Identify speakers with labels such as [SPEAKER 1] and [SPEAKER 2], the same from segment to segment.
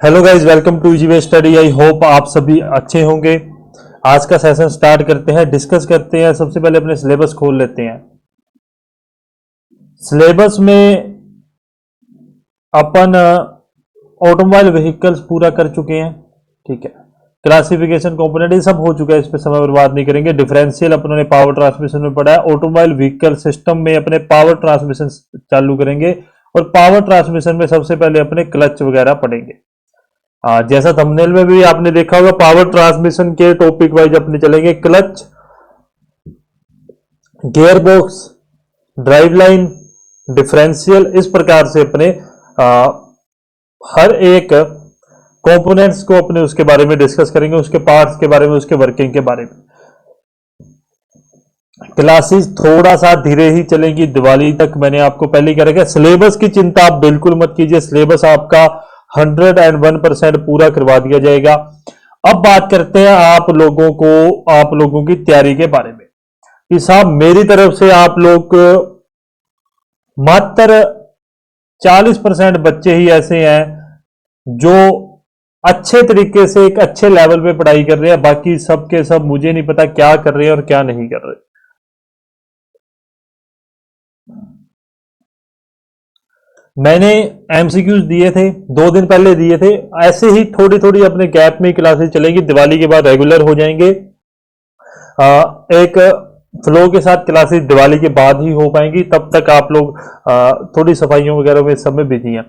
[SPEAKER 1] Hello guys, welcome to easy way study. I hope आप सभी अच्छे होंगे। आज का सेशन स्टार्ट करते हैं, डिस्कस करते हैं। सबसे पहले अपने सिलेबस खोल लेते हैं। सिलेबस में अपन ऑटोमोबाइल व्हीकल्स पूरा कर चुके हैं, ठीक है। क्लासिफिकेशन कंपोनेंट ये सब हो चुका है, इस पे समय बर्बाद नहीं करेंगे। डिफरेंशियल अपनों ने पावर ट्रांसमिशन में पढ़ा है। ऑटोमोबाइल व्हीकल सिस्टम में अपने पावर ट्रांसमिशन चालू करेंगे और पावर ट्रांसमिशन में सबसे पहले अपने क्लच वगैरह पढ़ेंगे। जैसा थंबनेल में भी आपने देखा होगा, पावर ट्रांसमिशन के टॉपिक वाइज अपने चलेंगे। Clutch, gear box, drive line, differential, इस प्रकार से अपने हर एक कंपोनेंट्स को अपने उसके बारे में डिस्कस करेंगे, उसके पार्ट्स के बारे में, उसके वर्किंग के बारे में। क्लासेस थोड़ा सा धीरे ही चलेंगी, दिवाली तक मैंने आपको पहले ही कह रखा है। सिलेबस की चिंता आप बिल्कुल मत कीजिए, सिलेबस आपका 101% पूरा करवा दिया जाएगा। अब बात करते हैं आप लोगों की तैयारी के बारे में कि साहब मेरी तरफ से आप लोग मात्र 40% बच्चे ही ऐसे हैं जो अच्छे तरीके से एक अच्छे लेवल पे पढ़ाई कर रहे हैं। बाकी सब के सब मुझे नहीं पता क्या कर रहे हैं और क्या नहीं कर रहे। मैंने एमसीक्यूज दिए थे, 2 दिन पहले दिए थे। ऐसे ही थोड़ी थोड़ी अपने गैप में क्लासेस चलेंगी, दिवाली के बाद रेगुलर हो जाएंगे। एक फ्लो के साथ क्लासेस दिवाली के बाद ही हो पाएंगी, तब तक आप लोग थोड़ी सफाइयों वगैरह में सब में बिजी हैं।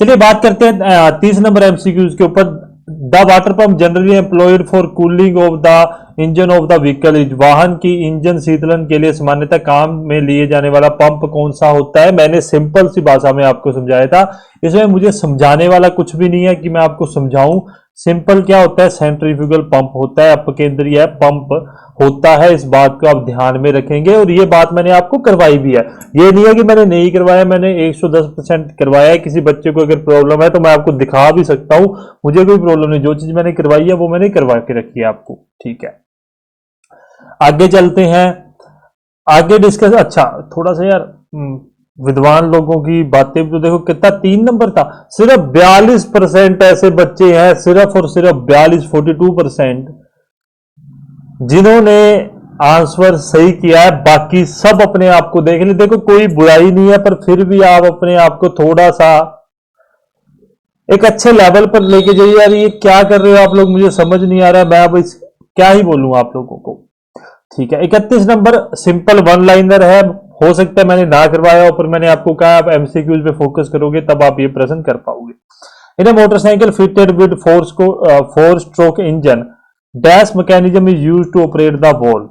[SPEAKER 1] चलिए बात करते हैं 30 नंबर एमसीक्यूज के ऊपर। The water pump generally employed for cooling of the engine of the vehicle is, वाहन की इंजन शीतलन के लिए सामान्यतः काम में लिए जाने वाला पंप कौन सा होता है। मैंने सिंपल सी भाषा में आपको समझाया था, इसमें मुझे समझाने वाला कुछ भी नहीं है कि मैं आपको समझाऊं। सिंपल क्या होता है, सेंट्रीफ्यूगल पंप होता है, अपकेंद्रीय पंप होता है। इस बात को आप ध्यान में रखेंगे और ये बात मैंने आपको करवाई भी है। ये नहीं है कि मैंने नहीं करवाया, मैंने 110% करवाया है। किसी बच्चे को अगर प्रॉब्लम है तो मैं आपको दिखा भी सकता हूं, मुझे कोई प्रॉब्लम नहीं। जो चीज मैंने करवाई है वो मैंने करवा के रखी है आपको, ठीक है। आगे चलते हैं, आगे डिस्कस। अच्छा थोड़ा सा यार विद्वान लोगों की बातें तो देखो, कितना 3 नंबर था। सिर्फ 42% ऐसे बच्चे हैं, सिर्फ और सिर्फ 42% जिन्होंने आंसर सही किया है। बाकी सब अपने आप को देख ले। देखो कोई बुराई नहीं है, पर फिर भी आप अपने आप को थोड़ा सा एक अच्छे लेवल पर लेके जाइए। यार ये क्या कर रहे हो आप लोग, मुझे समझ नहीं आ रहा है। मैं अब क्या ही बोलूं आप लोगों को, ठीक है। 31 नंबर सिंपल वन लाइनर है। हो सकता है मैंने ना करवाया हो, पर मैंने आपको कहा आप एमसीक्यूज पे फोकस करोगे तब आप ये प्रश्न कर पाओगे। In a motorcycle fitted with 4 stroke engine, dash mechanism is use to operate the valve.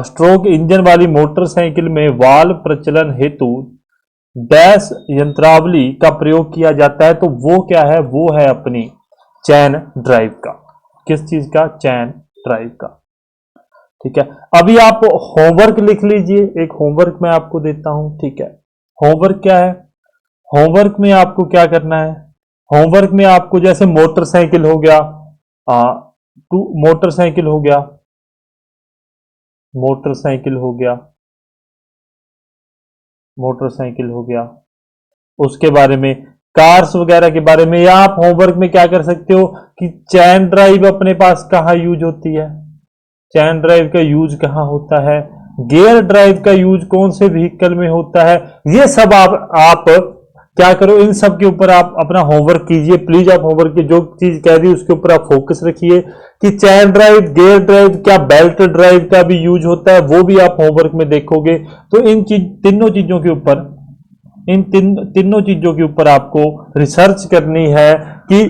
[SPEAKER 1] Stroke engine वाली मोटरसाइकिल में वाल प्रचलन हेतु डैश यंत्रावली का प्रयोग किया जाता है। तो वो क्या है, वो है अपनी चैन ड्राइव का। किस चीज का? चैन ड्राइव का, ठीक है। अभी आप होमवर्क लिख लीजिए, एक होमवर्क मैं आपको देता हूं, ठीक है। होमवर्क क्या है? होमवर्क में आपको क्या करना है? होमवर्क में आपको जैसे मोटरसाइकिल हो गया, मोटरसाइकिल हो गया, मोटरसाइकिल हो गया, मोटरसाइकिल हो गया, उसके बारे में, कार्स वगैरह के बारे में। या आप होमवर्क में क्या कर सकते हो कि चैन ड्राइव अपने पास कहां यूज होती है, चैन ड्राइव का यूज कहां होता है, गियर ड्राइव का यूज कौन से व्हीकल में होता है। ये सब आप क्या करो, इन सब के ऊपर आप अपना होमवर्क कीजिए प्लीज। आप होमवर्क की जो चीज कह दी उसके ऊपर आप फोकस रखिए कि चैन ड्राइव, गियर ड्राइव, क्या बेल्ट ड्राइव का भी यूज होता है, वो भी आप होमवर्क में देखोगे। तो इन तीनों चीजों के ऊपर, इन तीनों चीजों के ऊपर आपको रिसर्च करनी है कि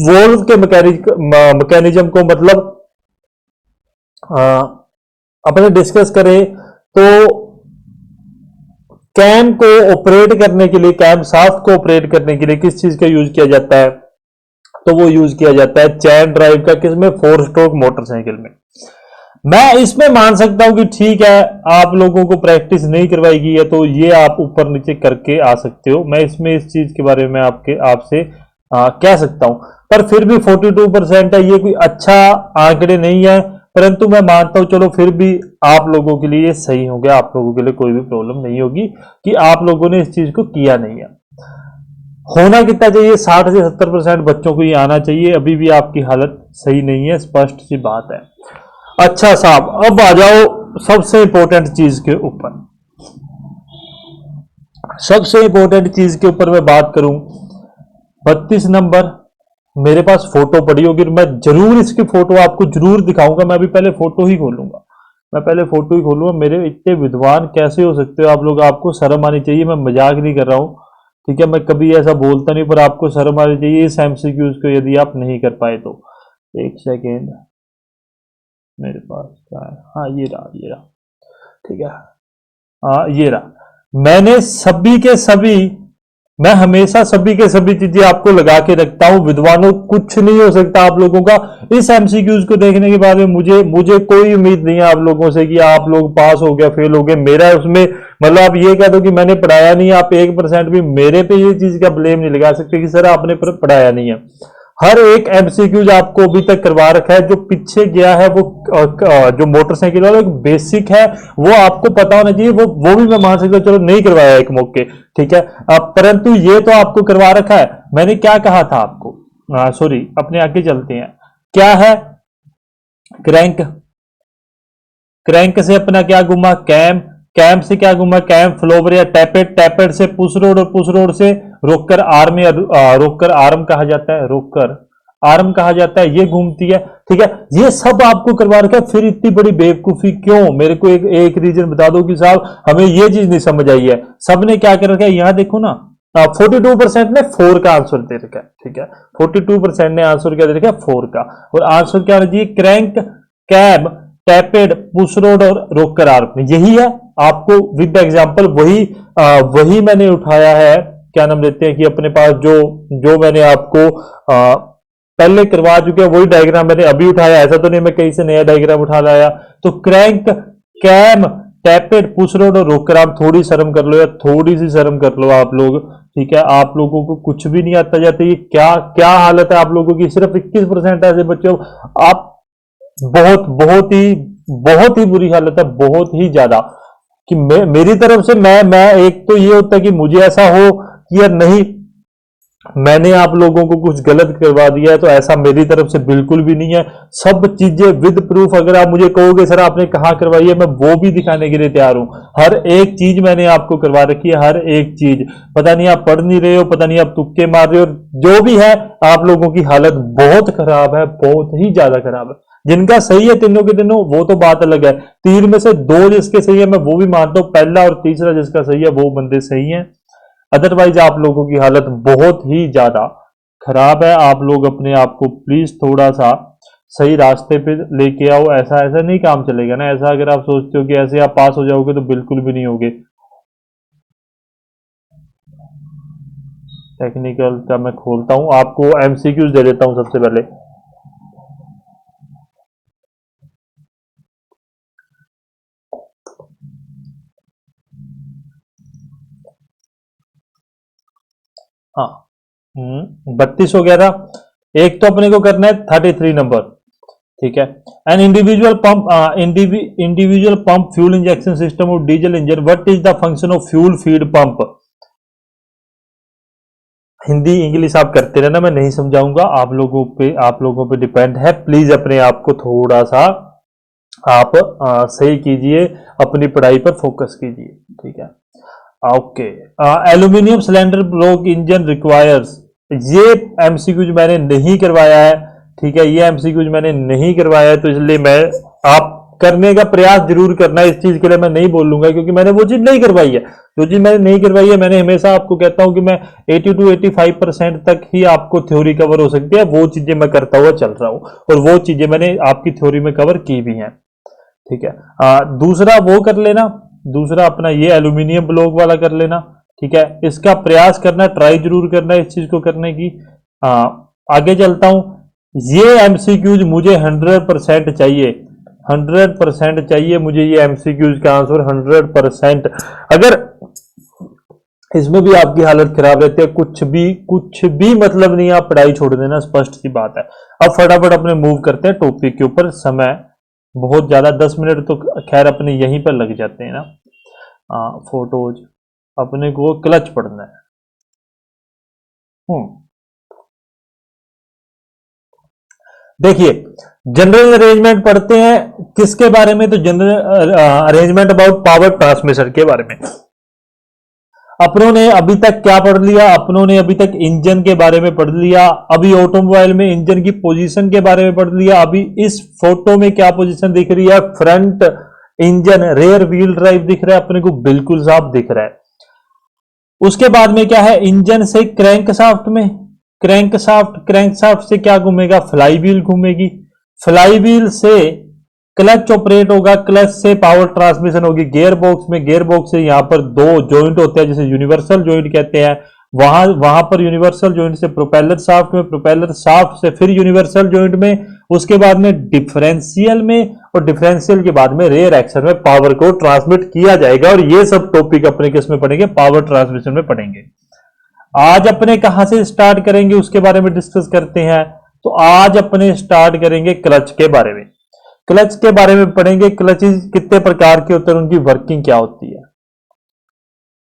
[SPEAKER 1] वोल्व के मैकेनिज्म को मतलब अपने डिस्कस करें तो कैम को ऑपरेट करने के लिए, कैम शाफ्ट को ऑपरेट करने के लिए किस चीज का यूज किया जाता है। तो वो यूज किया जाता है चैन ड्राइव का। किसमें? 4 स्ट्रोक मोटरसाइकिल में। मैं इसमें मान सकता हूं कि ठीक है आप लोगों को प्रैक्टिस नहीं करवाई गई है, तो ये आप ऊपर नीचे करके आ सकते हो। मैं इसमें इस चीज के बारे में आपसे कह सकता हूं, पर फिर भी 42% है, ये कोई अच्छा आंकड़े नहीं है। परंतु मैं मानता हूं, चलो फिर भी आप लोगों के लिए सही हो गया, आप लोगों के लिए कोई भी प्रॉब्लम नहीं होगी कि आप लोगों ने इस चीज को किया नहीं है। होना कितना चाहिए, 60 से 70% बच्चों को ये आना चाहिए। अभी भी आपकी हालत सही नहीं है, स्पष्ट सी बात है। अच्छा साहब, अब आ जाओ सबसे इंपॉर्टेंट चीज के ऊपर। सबसे इंपॉर्टेंट चीज के ऊपर मैं बात करूं, 32 नंबर मेरे पास फोटो पड़ी होगी, मैं जरूर इसकी फोटो आपको जरूर दिखाऊंगा। मैं अभी पहले फोटो ही खोलूंगा, मैं पहले फोटो ही खोलूंगा। मेरे इतने विद्वान कैसे हो सकते हो आप लोग, आपको शर्म आनी चाहिए। मैं मजाक नहीं कर रहा हूं, ठीक है, मैं कभी ऐसा बोलता नहीं, पर आपको शर्म आनी चाहिए इस एमसीक्यूज को यदि आप नहीं कर पाए तो। एक सेकेंड, मेरे पास क्या है, हाँ ये रहा, ये रहा, ठीक है, हाँ ये रहा। मैंने सभी के सभी, मैं हमेशा सभी के सभी चीजें आपको लगा के रखता हूं। विद्वानों, कुछ नहीं हो सकता आप लोगों का इस एमसीक्यूज को देखने के बाद में। मुझे मुझे कोई उम्मीद नहीं है आप लोगों से कि आप लोग पास हो गया, फेल हो गए। मेरा उसमें मतलब आप ये कह दो कि मैंने पढ़ाया नहीं है, आप 1% भी मेरे पे ये चीज का ब्लेम नहीं लगा सकते कि सर आपने पढ़ाया नहीं है। हर एक एमसीक्यूज आपको अभी तक करवा रखा है। जो पीछे गया है वो जो मोटरसाइकिल वाला एक बेसिक है, वो आपको पता होना चाहिए। वो भी मैं मान सकता हूं, चलो नहीं करवाया एक मौके, ठीक है, परंतु ये तो आपको करवा रखा है। मैंने क्या कहा था आपको, सॉरी, अपने आगे चलते हैं। क्या है, क्रैंक, क्रैंक से अपना क्या घुमा, कैम, कैम से क्या घुमा, कैम फ्लोवर या टैपेट, टैपेट से पुश रोड, और पुश रोड से रोककर आर्म या रोककर आर्म कहा जाता है, रोककर आर्म कहा जाता है, ये घूमती है, ठीक है। ये सब आपको करवा रखा है, फिर इतनी बड़ी बेवकूफी क्यों? मेरे को एक रीजन बता दो कि साहब हमें ये चीज नहीं समझ आई है। सबने क्या कर रखा है, यहां देखो ना, 42% ने 4 का आंसर दे रखा है, ठीक है, 42% ने आंसर क्या दे रखा है, 4 का। और आंसर क्या होना चाहिए, क्रैंक, कैब, टैपेड, पुश रोड और रोक कर आर्म, यही है। आपको विद एग्जांपल वही मैंने उठाया है, क्या नाम देते हैं कि अपने पास जो जो मैंने आपको पहले करवा चुके हैं वही डायग्राम मैंने अभी उठाया। ऐसा तो नहीं मैं कहीं से नया डायग्राम उठा लाया। तो क्रैंक, कैम, टैपेड, पुश रोड और रोक कर आर्म, थोड़ी शर्म कर लो या थोड़ी सी शर्म कर लो आप लोग, ठीक है। आप लोगों को कुछ भी नहीं आता जाता, ये क्या क्या हालत है आप लोगों की। सिर्फ 21% ऐसे बच्चे हो आप, बहुत बहुत ही बुरी हालत है, बहुत ही ज्यादा। कि मेरी तरफ से मैं एक तो ये होता है कि मुझे ऐसा हो कि यार नहीं, मैंने आप लोगों को कुछ गलत करवा दिया है, तो ऐसा मेरी तरफ से बिल्कुल भी नहीं है। सब चीजें विद प्रूफ, अगर आप मुझे कहोगे सर आपने कहाँ करवाई है, मैं वो भी दिखाने के लिए तैयार हूं। हर एक चीज मैंने आपको करवा रखी है, हर एक चीज। पता नहीं आप पढ़ नहीं रहे हो, पता नहीं आप तुक्के मार रहे हो, जो भी है, आप लोगों की हालत बहुत खराब है, बहुत ही ज्यादा खराब है। जिनका सही है तीनों के तीनों, वो तो बात अलग है। 3 में से 2 जिसके सही है मैं वो भी मानता हूं, पहला और तीसरा जिसका सही है वो बंदे सही है। अदरवाइज आप लोगों की हालत बहुत ही ज्यादा खराब है। आप लोग अपने आप को प्लीज थोड़ा सा सही रास्ते पे लेके आओ। ऐसा ऐसा नहीं काम चलेगा ना। ऐसा अगर आप सोचते हो कि ऐसे आप पास हो जाओगे तो बिल्कुल भी नहीं होगे। टेक्निकल का मैं खोलता हूं, आपको एमसीक्यूज दे देता हूं सबसे पहले। हाँ, 32 हो गया था। एक तो अपने को करना है 33 नंबर, ठीक है। An individual pump fuel injection system of diesel engine, what is the function of fuel feed pump. Hindi English आप करते रहना, मैं नहीं समझाऊंगा। आप लोगों पे डिपेंड है। प्लीज अपने आप को थोड़ा सा आप सही कीजिए, अपनी पढ़ाई पर फोकस कीजिए, ठीक है। Okay, aluminium cylinder block engine requires, ये एमसीक्यूज मैंने नहीं करवाया है, ठीक है, ये एमसीक्यूज मैंने नहीं करवाया है, तो इसलिए मैं, आप करने का प्रयास जरूर करना है। इस चीज के लिए मैं नहीं बोलूंगा क्योंकि मैंने वो चीज नहीं करवाई है। जो चीज मैंने नहीं करवाई है, मैंने हमेशा आपको कहता हूं कि मैं 80 to 85% तक ही आपको थ्योरी कवर हो सकती है, वो चीजें मैं करता हुआ चल रहा हूं, और वो चीजें मैंने आपकी थ्योरी में कवर की भी हैं, ठीक है। दूसरा वो कर लेना, दूसरा अपना ये एल्यूमिनियम ब्लॉक वाला कर लेना, ठीक है। इसका प्रयास करना, ट्राई जरूर करना इस चीज को करने की। आगे चलता हूं। ये एमसीक्यूज मुझे 100% चाहिए, 100% चाहिए मुझे ये एमसीक्यूज का आंसर 100%। अगर इसमें भी आपकी हालत खराब रहती है, कुछ भी मतलब नहीं, आप पढ़ाई छोड़ देना, स्पष्ट सी बात है। अब फटाफट अपने मूव करते हैं टॉपिक के ऊपर। समय बहुत ज्यादा, 10 मिनट तो खैर अपने यहीं पर लग जाते हैं ना। फोटोज, अपने को क्लच पढ़ना है। देखिए, जनरल अरेंजमेंट पढ़ते हैं किसके बारे में? तो general arrangement about power transmission के बारे में। अपनों ने अभी तक क्या पढ़ लिया? अपनों ने अभी तक इंजन के बारे में पढ़ लिया, अभी ऑटोमोबाइल में इंजन की पोजीशन के बारे में पढ़ लिया। अभी इस फोटो में क्या पोजीशन दिख रही है? Front engine, rear wheel drive दिख रहा है अपने को, बिल्कुल साफ दिख रहा है। उसके बाद में क्या है? इंजन से क्रैंक शाफ्ट में, क्रैंक शाफ्ट से क्या घूमेगा? फ्लाई व्हील घूमेगी। फ्लाई व्हील से क्लच ऑपरेट होगा, क्लच से पावर ट्रांसमिशन होगी गियर बॉक्स में, गियर बॉक्स से यहां पर दो जॉइंट होते हैं जिसे यूनिवर्सल जॉइंट कहते हैं, वहां पर यूनिवर्सल जॉइंट से प्रोपेलर शाफ्ट में, प्रोपेलर शाफ्ट से फिर यूनिवर्सल जॉइंट में, उसके बाद में डिफरेंशियल में, और डिफरेंशियल के बाद में रेयर एक्शन में पावर को ट्रांसमिट किया जाएगा। और ये सब टॉपिक अपने किस में पढ़ेंगे? पावर ट्रांसमिशन में पढ़ेंगे। आज अपने कहां से स्टार्ट करेंगे उसके बारे में डिस्कस करते हैं। तो आज अपने स्टार्ट करेंगे क्लच के बारे में। क्लच के बारे में पढ़ेंगे, क्लचेस कितने प्रकार के होते हैं, उनकी वर्किंग क्या होती है।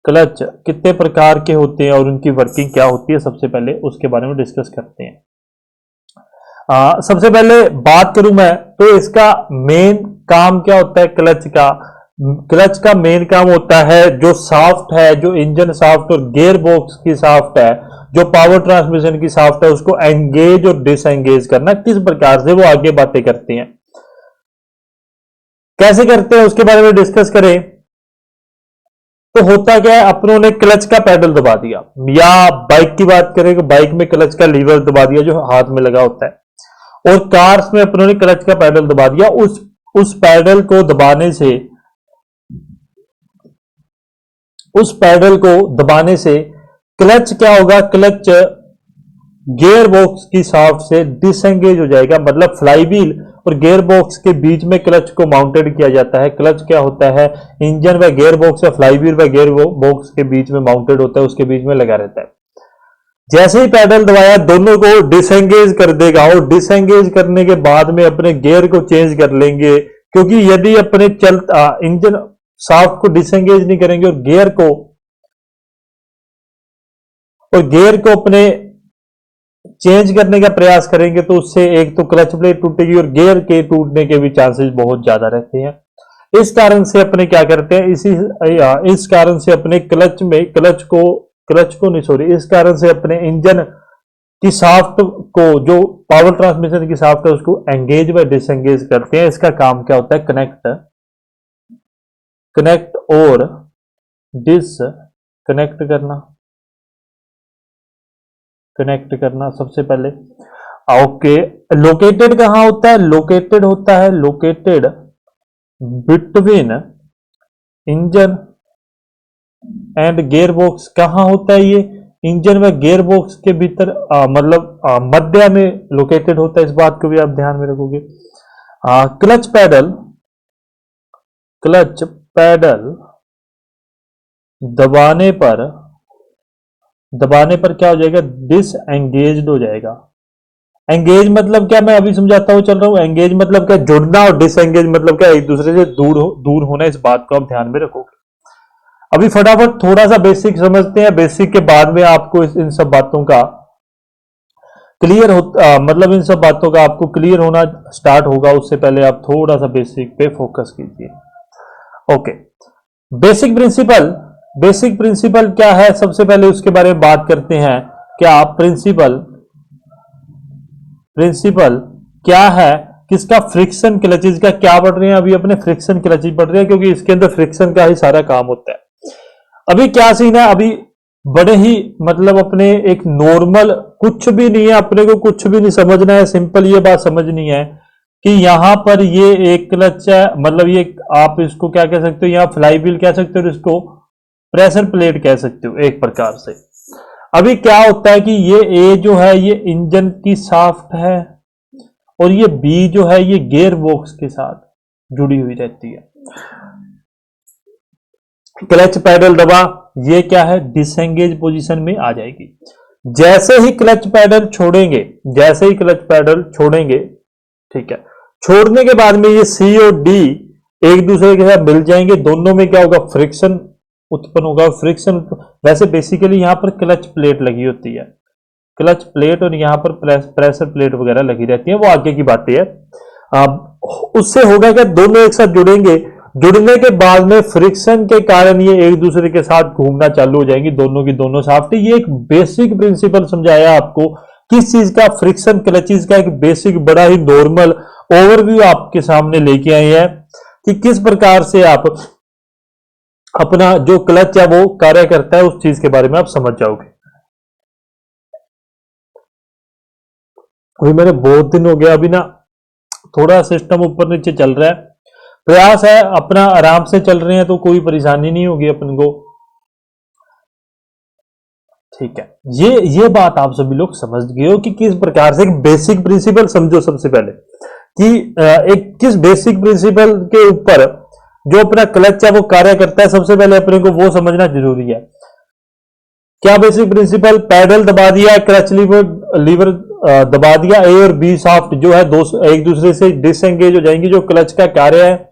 [SPEAKER 1] क्लच कितने प्रकार के होते हैं और उनकी वर्किंग क्या होती है, सबसे पहले उसके बारे में डिस्कस करते हैं। सबसे पहले बात करूं मैं तो इसका मेन काम क्या होता है क्लच का? क्लच का मेन काम होता है जो शाफ्ट है, जो इंजन शाफ्ट और गियर बॉक्स की शाफ्ट है, जो पावर ट्रांसमिशन की शाफ्ट है, उसको एंगेज और डिसएंगेज करना। किस प्रकार से वो आगे बातें करती हैं, कैसे करते हैं, उसके बारे में डिस्कस करें। तो होता क्या है? अपनों ने क्लच का पैडल दबा दिया, या बाइक की बात करें तो बाइक में क्लच का लीवर दबा दिया जो हाथ में लगा होता है, और कार्स में अपनों ने क्लच का पैडल दबा दिया। उस पैडल को दबाने से, उस पैडल को दबाने से क्लच क्या होगा? क्लच गियर बॉक्स की शाफ्ट से डिसएंगेज हो जाएगा, मतलब फ्लाई व्हील और गियर बॉक्स के बीच में क्लच को माउंटेड किया जाता है। क्लच क्या होता है? इंजन व गियर बॉक्स या फ्लाई व्हील व गियर बॉक्स के बीच में माउंटेड होता है, उसके बीच में लगा रहता है। जैसे ही पैडल दबाया दोनों को डिसएंगेज कर देगा, और डिसएंगेज करने के बाद में अपने गियर को चेंज कर लेंगे, क्योंकि यदि अपने इंजन शाफ्ट को डिसएंगेज नहीं करेंगे और गियर को अपने चेंज करने का प्रयास करेंगे, तो उससे एक तो क्लच प्लेट टूटेगी और गियर के टूटने के भी चांसेस बहुत ज्यादा रहते हैं। इस कारण से अपने क्या करते हैं? इस कारण से अपने इस कारण से अपने इंजन की शाफ्ट को, जो पावर ट्रांसमिशन की शाफ्ट है, उसको एंगेज व डिसएंगेज करते हैं। इसका काम क्या होता है? कनेक्ट और डिसकनेक्ट करना सबसे पहले। ओके, लोकेटेड कहां होता है? लोकेटेड होता है between engine and gear box. कहां होता है ये? इंजन व गियर बॉक्स के भीतर, मतलब मध्य में लोकेटेड होता है। इस बात को भी आप ध्यान में रखोगे। क्लच पैडल दबाने पर क्या हो जाएगा? डिसएंगेज्ड हो जाएगा। एंगेज मतलब क्या? मैं अभी समझाता हूं चल रहा हूं। एंगेज मतलब क्या? जुड़ना, और डिसएंगेज मतलब क्या? एक दूसरे से दूर होना। इस बात को आप ध्यान में रखोगे। अभी फटाफट थोड़ा सा बेसिक समझते हैं, बेसिक के बाद में आपको इन सब बातों का क्लियर मतलब इन सब बातों का आपको क्लियर होना स्टार्ट होगा। उससे पहले आप थोड़ा सा बेसिक पे फोकस कीजिए। ओके, बेसिक प्रिंसिपल क्या है? सबसे पहले उसके बारे में बात करते हैं। क्या प्रिंसिपल क्या है? किसका? फ्रिक्शन क्लचेज का। क्या पढ़ रहे हैं अभी? अपने फ्रिक्शन क्लचेज पढ़ रहे हैं, क्योंकि इसके अंदर फ्रिक्शन का ही सारा काम होता है। अभी क्या सीन है? अभी बड़े ही मतलब अपने एक नॉर्मल, कुछ भी नहीं है, अपने को कुछ भी नहीं समझना है। सिंपल ये बात समझनी है कि यहां पर ये एक क्लच है, मतलब ये आप इसको क्या कह सकते हो? यहां फ्लाई व्हील कह सकते हो, इसको प्रेशर प्लेट कह सकते हो एक प्रकार से। अभी क्या होता है कि ये ए जो है ये इंजन की शाफ्ट है, और ये बी जो है ये गियर बॉक्स के साथ जुड़ी हुई रहती है। क्लच पैडल दबा, ये क्या है? डिसएंगेज पोजीशन में आ जाएगी। जैसे ही क्लच पैडल छोड़ेंगे, ठीक है, छोड़ने के बाद में ये सी और डी एक दूसरे के साथ मिल जाएंगे। दोनों में क्या होगा? फ्रिक्शन उत्पन्न होगा। वैसे बेसिकली यहां पर क्लच प्लेट लगी होती है, क्लच प्लेट और यहाँ पर प्रेशर प्लेट वगैरह लगी रहती है, वो आगे की बातें है। उससे होगा क्या, दोनों एक साथ जुड़ेंगे, जुड़ने के बाद में फ्रिक्शन के कारण ये एक दूसरे के साथ घूमना चालू हो जाएंगी, दोनों की दोनों शाफ्ट। ये एक बेसिक प्रिंसिपल समझाया आपको, किस चीज का, फ्रिक्शन क्लचेस का एक बेसिक बड़ा ही नॉर्मल ओवरव्यू आपके सामने लेके आए हैं कि किस प्रकार से आप अपना जो क्लच है वो कार्य करता है, उस चीज के बारे में आप समझ जाओगे। अभी मैंने बहुत दिन हो गया, अभी ना थोड़ा सिस्टम ऊपर नीचे चल रहा है, प्रयास है अपना आराम से चल रहे हैं तो कोई परेशानी नहीं होगी अपन को, ठीक है। ये बात आप सभी लोग समझ गए हो कि किस प्रकार से, एक बेसिक प्रिंसिपल समझो सबसे पहले कि एक किस बेसिक प्रिंसिपल के ऊपर जो अपना क्लच है वो कार्य करता है, सबसे पहले अपने को वो समझना जरूरी है। क्या बेसिक प्रिंसिपल, पैडल दबा दिया, क्लच लीवर दबा दिया, ए और बी शाफ्ट जो है एक दूसरे से डिसएंगेज हो जाएंगी, जो क्लच का कार्य है।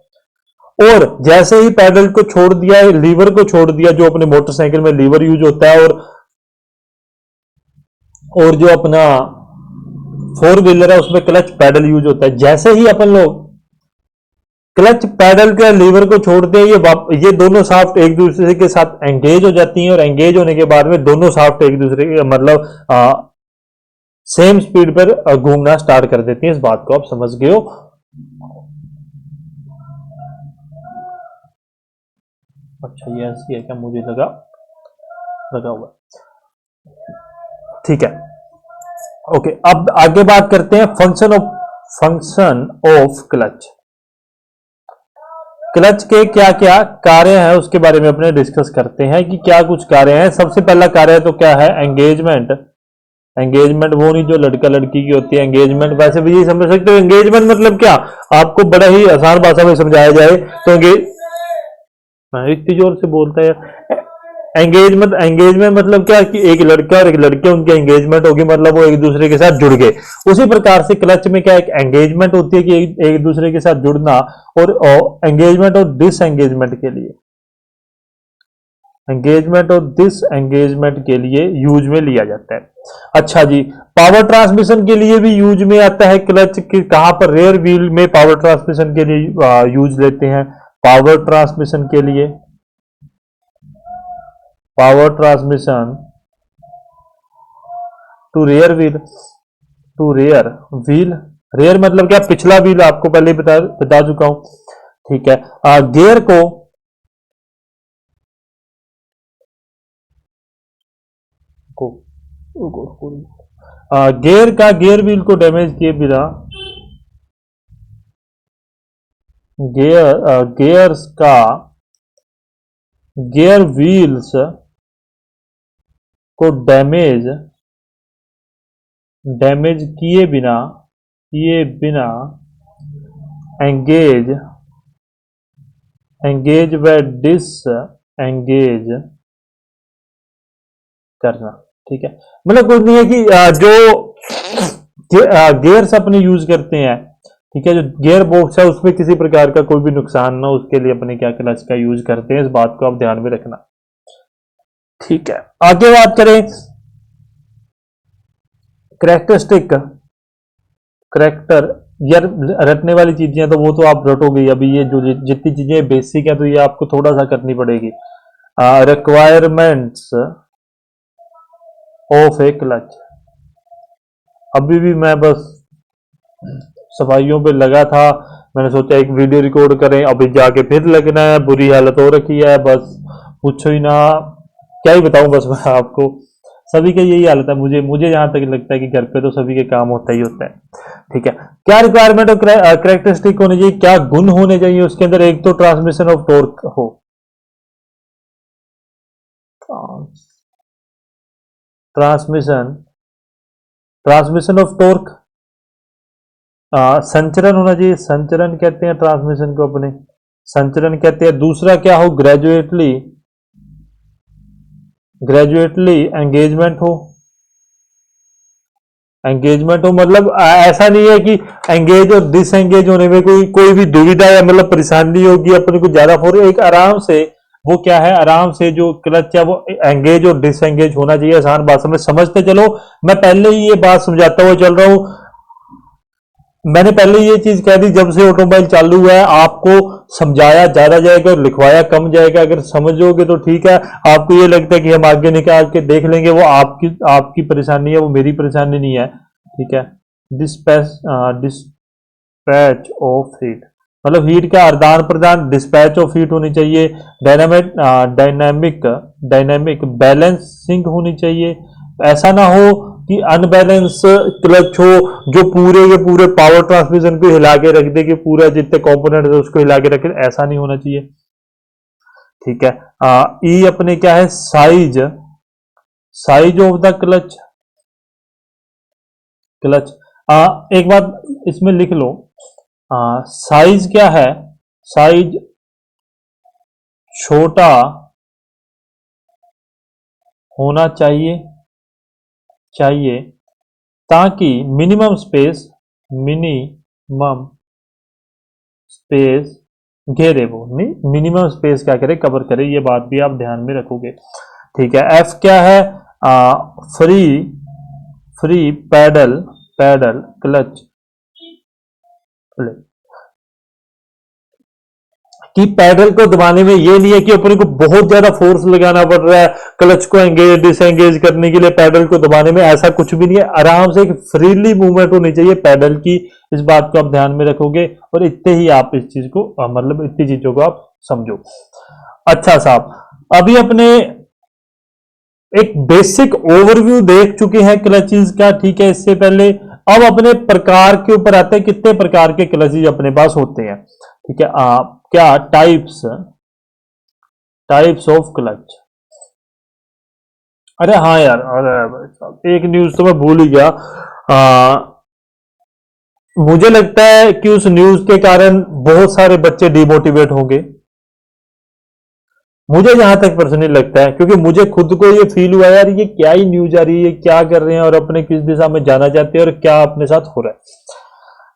[SPEAKER 1] और जैसे ही पैडल को छोड़ दिया, लीवर को छोड़ दिया, जो अपने मोटरसाइकिल में लीवर यूज होता है, और जो अपना 4 व्हीलर है उसमें क्लच पैडल यूज होता है। जैसे ही अपन लोग क्लच पैडल के लीवर को छोड़ते हैं, ये दोनों शाफ्ट एक दूसरे के साथ एंगेज हो जाती हैं, और एंगेज होने के बाद में दोनों शाफ्ट एक दूसरे के मतलब सेम स्पीड पर घूमना स्टार्ट कर देती हैं। इस बात को आप समझ गए हो। अच्छा ये ऐसी है क्या, मुझे लगा हुआ, ठीक है, ओके। अब आगे बात करते हैं फंक्शन ऑफ क्लच। क्लच के क्या क्या कार्य हैं उसके बारे में अपने डिस्कस करते हैं कि क्या कुछ कार्य हैं। सबसे पहला कार्य तो क्या है, एंगेजमेंट। एंगेजमेंट वो नहीं जो लड़का लड़की की होती है, एंगेजमेंट वैसे भी यही समझ सकते हो। एंगेजमेंट मतलब क्या, आपको बड़ा ही आसान भाषा में समझाया जाए तो इतनी जोर से बोलता है यार। एंगेजमेंट मतलब क्या कि एक लड़का और एक लड़की, उनकी एंगेजमेंट होगी, मतलब वो एक दूसरे के साथ जुड़ गए। उसी प्रकार से क्लच में क्या एक एंगेजमेंट होती है कि एक दूसरे के साथ जुड़ना, और एंगेजमेंट और डिसएंगेजमेंट के लिए, एंगेजमेंट और डिसएंगेजमेंट के लिए यूज में लिया जाता है। अच्छा जी, पावर ट्रांसमिशन के लिए भी यूज में आता है क्लच। कहां पर, रेयर व्हील में पावर ट्रांसमिशन के लिए यूज लेते हैं। पावर ट्रांसमिशन के लिए, power transmission to rear wheel, to rear wheel. Rear मतलब क्या, पिछला व्हील आपको पहले बता चुका हूं, ठीक है। गियर को गियर व्हील को डैमेज किए बिना, गियर व्हील्स को डैमेज किए बिना एंगेज व डिसएंगेज करना, ठीक है। मतलब कुछ नहीं है कि जो गियर्स अपने यूज करते हैं, ठीक है, जो गियर बॉक्स है उसमें किसी प्रकार का कोई भी नुकसान ना, उसके लिए अपने क्या क्लच का यूज करते हैं। इस बात को आप ध्यान में रखना, ठीक है। आगे बात करें कैरेक्टरिस्टिक, यार रटने वाली चीजें तो वो तो आप रटोगे। अभी ये जो जितनी चीजें बेसिक है तो ये आपको थोड़ा सा करनी पड़ेगी। Requirements of A clutch. अभी भी मैं बस सफाइयों पे लगा था, मैंने सोचा एक वीडियो रिकॉर्ड करें, अभी जाके फिर लगना है, बुरी हालत हो रखी है, बस पूछो ही ना, क्या ही बताऊं। बस मैं आपको, सभी का यही हालत है। मुझे जहां तक लगता है कि घर पे तो सभी के काम होता ही होता है, ठीक है। क्या रिक्वायरमेंट और कैरेक्टरिस्टिक होनी चाहिए, क्या गुण होने चाहिए उसके अंदर। एक तो ट्रांसमिशन ऑफ टॉर्क हो, ट्रांसमिशन ऑफ टॉर्क, संचरण होना चाहिए, संचरण कहते हैं ट्रांसमिशन को, अपने संचरण कहते हैं। दूसरा क्या हो, ग्रेजुएटली एंगेजमेंट हो मतलब ऐसा नहीं है कि एंगेज और डिसएंगेज होने में कोई भी दुविधा या मतलब परेशानी होगी अपने को ज्यादा, एक आराम से वो क्या है, आराम से जो क्लच है वो एंगेज और डिसएंगेज होना चाहिए। आसान भाषा में समझते चलो, मैं पहले ही ये बात समझाता हुआ चल रहा हूं। मैंने पहले ये चीज कह दी, जब से ऑटोमोबाइल चालू हुआ है आपको समझाया ज्यादा जाएगा और लिखवाया कम जाएगा। अगर समझोगे तो ठीक है, आपको ये लगता है कि हम आगे निकाल के देख लेंगे, वो आपकी आपकी परेशानी है, वो मेरी परेशानी नहीं है। ठीक है, डिस्पैच ऑफ हीट, मतलब हीट का आदान प्रदान, डिस्पैच ऑफ हीट होनी चाहिए। डायनामिक बैलेंसिंग होनी चाहिए। ऐसा ना हो कि अनबैलेंस क्लच हो जो पूरे के पूरे पावर ट्रांसमिशन को हिला के रख दे, कि पूरा जितने कंपोनेंट है उसको हिला के रखे, ऐसा नहीं होना चाहिए। ठीक है, ई अपने क्या है, साइज ऑफ द क्लच। एक बात इसमें लिख लो, साइज क्या है, साइज छोटा होना चाहिए ताकि मिनिमम स्पेस घेरे, वो नहीं, मिनिमम स्पेस क्या करे, कवर करे, ये बात भी आप ध्यान में रखोगे। ठीक है, एफ क्या है, फ्री पैडल क्लच कि पैडल को दबाने में ये नहीं है कि अपने को बहुत ज्यादा फोर्स लगाना पड़ रहा है क्लच को एंगेज डिसएंगेज करने के लिए, पैडल को दबाने में, ऐसा कुछ भी नहीं है। आराम से एक फ्रीली मूवमेंट होनी चाहिए पैडल की, इस बात को आप ध्यान में रखोगे और इतने ही आप इस चीज को मतलब इतनी चीजों को आप समझो। अच्छा साहब, अभी अपने एक बेसिक ओवरव्यू देख चुके हैं क्लचेस का। ठीक है, इससे पहले अब अपने प्रकार के ऊपर आते हैं, कितने प्रकार के क्लचेस अपने पास होते हैं। ठीक है, क्या टाइप्स ऑफ क्लच। अरे हाँ यार, अरे एक न्यूज तो मैं भूल ही गया। मुझे लगता है कि उस न्यूज के कारण बहुत सारे बच्चे डिमोटिवेट होंगे, मुझे जहां तक पर्सनली लगता है, क्योंकि मुझे खुद को ये फील हुआ यार, ये क्या ही न्यूज आ रही है, क्या कर रहे हैं और अपने किस दिशा में जाना चाहते हैं और क्या अपने साथ हो रहा है।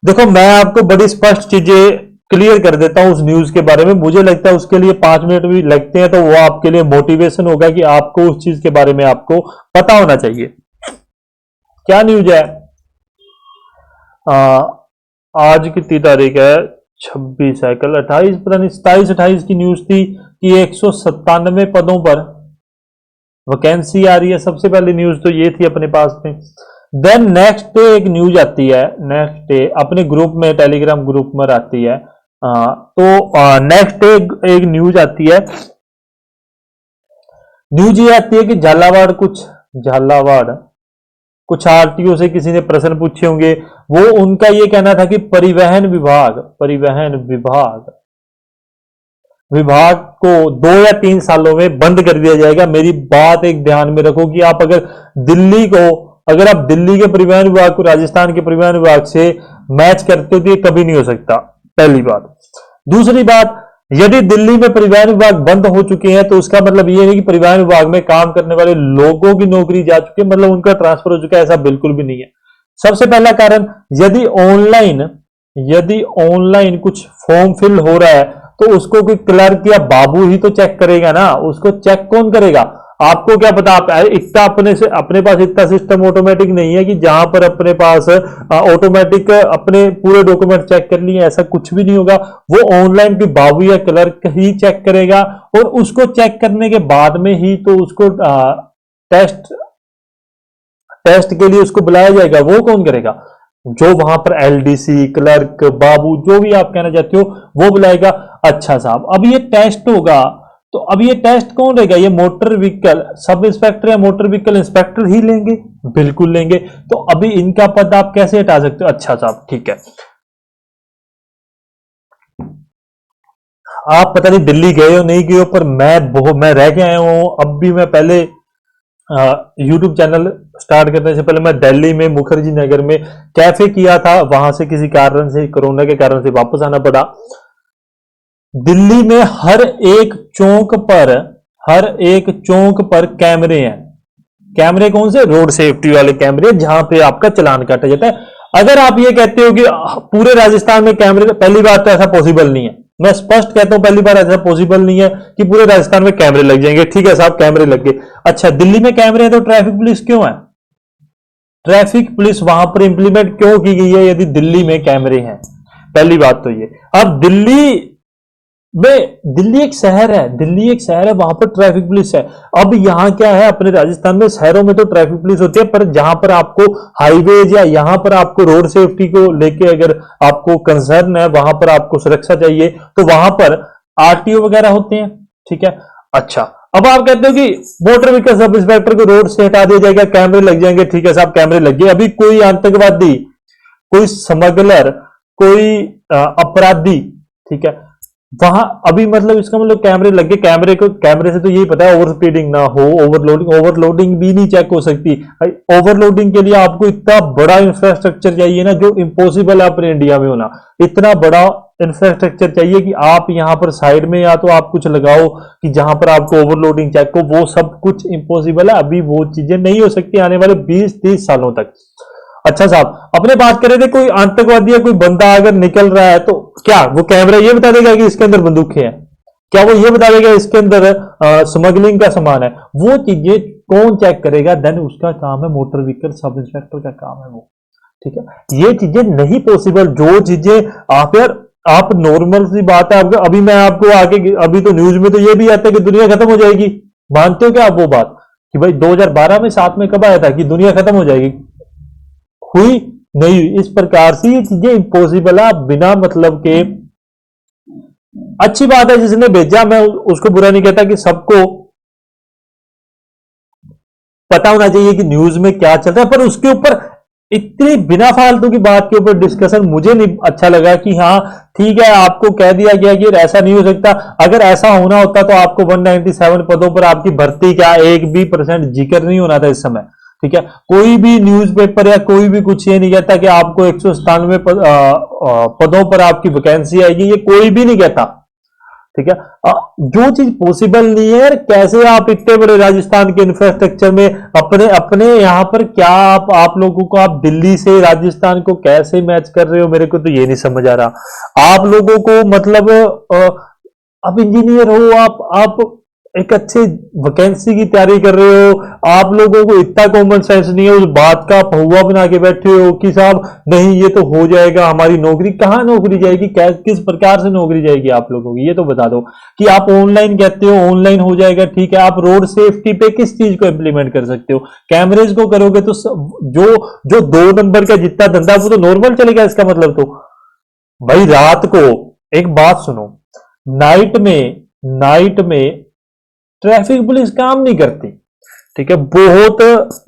[SPEAKER 1] देखो, मैं आपको बड़ी स्पष्ट चीजें क्लियर कर देता हूं उस न्यूज के बारे में। मुझे लगता है उसके लिए 5 मिनट भी लगते हैं तो वो आपके लिए मोटिवेशन होगा कि आपको उस चीज के बारे में आपको पता होना चाहिए। क्या न्यूज है, आज कितनी तारीख है, 26 है, कल 28, पता नहीं 27-28 की न्यूज थी कि 197 पदों पर वैकेंसी आ रही है। सबसे पहली न्यूज तो ये थी अपने पास में। देन नेक्स्ट डे एक न्यूज आती है, नेक्स्ट डे अपने ग्रुप में, टेलीग्राम ग्रुप में आती है। तो नेक्स्ट डे एक न्यूज आती है, न्यूज ये आती है कि झालावाड़ कुछ आरटीओ से किसी ने प्रश्न पूछे होंगे, वो उनका ये कहना था कि परिवहन विभाग को 2 या 3 सालों में बंद कर दिया जाएगा। मेरी बात एक ध्यान में रखो कि आप अगर आप दिल्ली के परिवहन विभाग को राजस्थान के परिवहन विभाग से मैच करते हो तो ये कभी नहीं हो सकता, पहली बात। दूसरी बात, यदि दिल्ली में परिवहन विभाग बंद हो चुके हैं तो उसका मतलब ये नहीं कि परिवहन विभाग में काम करने वाले लोगों की नौकरी जा चुकी है, मतलब उनका ट्रांसफर हो चुका है, ऐसा बिल्कुल भी नहीं है। सबसे पहला कारण, यदि ऑनलाइन कुछ फॉर्म फिल हो रहा है तो उसको कोई क्लर्क या बाबू ही तो चेक करेगा ना, उसको चेक कौन करेगा? आपको क्या पता, आप इतना अपने पास इतना सिस्टम ऑटोमेटिक नहीं है कि जहां पर अपने पास ऑटोमेटिक अपने पूरे डॉक्यूमेंट चेक कर लिए, ऐसा कुछ भी नहीं होगा। वो ऑनलाइन भी बाबू या क्लर्क ही चेक करेगा और उसको चेक करने के बाद में ही तो उसको टेस्ट के लिए उसको बुलाया जाएगा। वो कौन करेगा? जो वहां पर एलडीसी, क्लर्क, बाबू, जो भी आप कहना चाहते हो वो बुलाएगा। अच्छा साहब, अब ये टेस्ट होगा तो अब ये टेस्ट कौन लेगा? ये मोटर व्हीकल सब इंस्पेक्टर या मोटर व्हीकल इंस्पेक्टर ही लेंगे, बिल्कुल लेंगे। तो अभी इनका पद आप कैसे हटा सकते हो? अच्छा साहब, ठीक है, आप पता नहीं दिल्ली गए हो नहीं गए हो, पर मैं रह के आया हूं। अब भी मैं पहले यूट्यूब चैनल स्टार्ट करने से पहले मैं दिल्ली में मुखर्जी नगर में कैफे किया था, वहां से किसी कारण से, कोरोना के कारण से वापस आना पड़ा। दिल्ली में हर एक चौक पर कैमरे हैं। कैमरे कौन से? रोड सेफ्टी वाले कैमरे, जहां पे आपका चालान काटा जाता है। अगर आप ये कहते हो कि पूरे राजस्थान में कैमरे, पहली बात तो ऐसा पॉसिबल नहीं है, मैं स्पष्ट कहता हूं पहली बार ऐसा पॉसिबल नहीं है कि पूरे राजस्थान में कैमरे लग जाएंगे। ठीक है साहब, कैमरे लग गए। अच्छा, दिल्ली में कैमरे हैं तो ट्रैफिक पुलिस क्यों है? ट्रैफिक पुलिस वहां पर इंप्लीमेंट क्यों की गई है यदि दिल्ली में कैमरे हैं? पहली बात तो ये। अब दिल्ली एक शहर है, वहां पर ट्रैफिक पुलिस है। अब यहाँ क्या है, अपने राजस्थान में शहरों में तो ट्रैफिक पुलिस होती है, पर जहां पर आपको हाईवेज या यहां पर आपको रोड सेफ्टी को लेके अगर आपको कंसर्न है, वहां पर आपको सुरक्षा चाहिए, तो वहां पर आरटीओ वगैरह होते हैं। ठीक है। अच्छा, अब आप कहते हो कि मोटर व्हीकल सब इंस्पेक्टर को रोड से हटा दिया जाएगा, कैमरे लग जाएंगे। ठीक है साहब, कैमरे लग गए। अभी कोई आतंकवादी, कोई स्मगलर, कोई अपराधी, ठीक है, वहां अभी मतलब इसका मतलब कैमरे लगे, कैमरे से तो यही पता है ओवर स्पीडिंग ना हो, ओवरलोडिंग भी नहीं चेक हो सकती। ओवरलोडिंग के लिए आपको इतना बड़ा इंफ्रास्ट्रक्चर चाहिए ना, जो इम्पॉसिबल है अपने इंडिया में होना। इतना बड़ा इंफ्रास्ट्रक्चर चाहिए कि आप यहां पर साइड में या तो आप कुछ लगाओ कि जहां पर आपको ओवरलोडिंग चेक हो, वो सब कुछ इम्पॉसिबल है। अभी वो चीजें नहीं हो सकती आने वाले 20-30 सालों तक। अच्छा साहब, अपने बात कर रहे थे कोई आतंकवादी या कोई बंदा अगर निकल रहा है तो क्या वो कैमरा ये बता देगा कि इसके अंदर बंदूकें हैं? क्या वो ये बता देगा इसके अंदर स्मगलिंग का सामान है? वो चीजें कौन चेक करेगा? देन उसका काम है मोटर व्हीकल सब इंस्पेक्टर का काम है वो। ठीक है, ये चीजें नहीं पॉसिबल। जो चीजें आप यार, आप नॉर्मल सी बात है, अभी मैं आपको आगे, अभी तो न्यूज में तो ये भी आता है कि दुनिया खत्म हो जाएगी। मानते हो क्या आप वो बात कि भाई 2012 में 7 में कब आया था कि दुनिया खत्म हो जाएगी? हुई नहीं हुई। इस प्रकार से ये चीजें इम्पॉसिबल है, बिना मतलब के। अच्छी बात है जिसने भेजा, मैं उसको बुरा नहीं कहता कि सबको पता होना चाहिए कि न्यूज में क्या चल रहा है, पर उसके ऊपर इतनी बिना फालतू की बात के ऊपर डिस्कशन मुझे नहीं अच्छा लगा। कि हाँ ठीक है, आपको कह दिया गया कि ऐसा नहीं हो सकता। अगर ऐसा होना होता तो आपको 197 पदों पर आपकी भर्ती का 1% भी जिक्र नहीं होना था इस समय। ठीक है, कोई भी न्यूज़पेपर या कोई भी कुछ ये नहीं कहता कि आपको 197 पदों पर आपकी वैकेंसी आएगी, ये कोई भी नहीं कहता। ठीक है, जो चीज पॉसिबल नहीं है यार, कैसे आप इतने बड़े राजस्थान के इंफ्रास्ट्रक्चर में अपने अपने यहां पर क्या आप लोगों को, आप दिल्ली से राजस्थान को कैसे मैच कर रहे हो? मेरे को तो ये नहीं समझ आ रहा। आप लोगों को मतलब आप इंजीनियर हो, आप एक अच्छे वैकेंसी की तैयारी कर रहे हो, आप लोगों को इतना कॉमन सेंस नहीं है, उस बात का पहुआ बना के बैठे हो कि साहब नहीं ये तो हो जाएगा, हमारी नौकरी। कहां नौकरी जाएगी? किस प्रकार से नौकरी जाएगी आप लोगों की? ये तो बता दो। कि आप ऑनलाइन कहते हो, ऑनलाइन हो जाएगा, ठीक है, आप रोड सेफ्टी पे किस चीज को इंप्लीमेंट कर सकते हो? कैमरेज को करोगे तो जो जो 2 नंबर का जितना धंधा वो तो नॉर्मल चलेगा। इसका मतलब तो भाई रात को, एक बात सुनो, नाइट में ट्रैफिक पुलिस काम नहीं करती। ठीक है, बहुत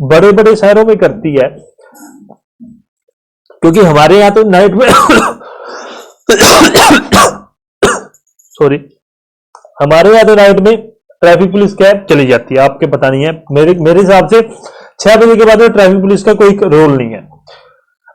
[SPEAKER 1] बड़े बड़े शहरों में करती है, क्योंकि हमारे यहां तो नाइट में सॉरी, हमारे यहां तो नाइट में ट्रैफिक पुलिस कैब चली जाती है। आपके पता नहीं है, मेरे हिसाब से 6 बजे के बाद में ट्रैफिक पुलिस का कोई रोल नहीं है।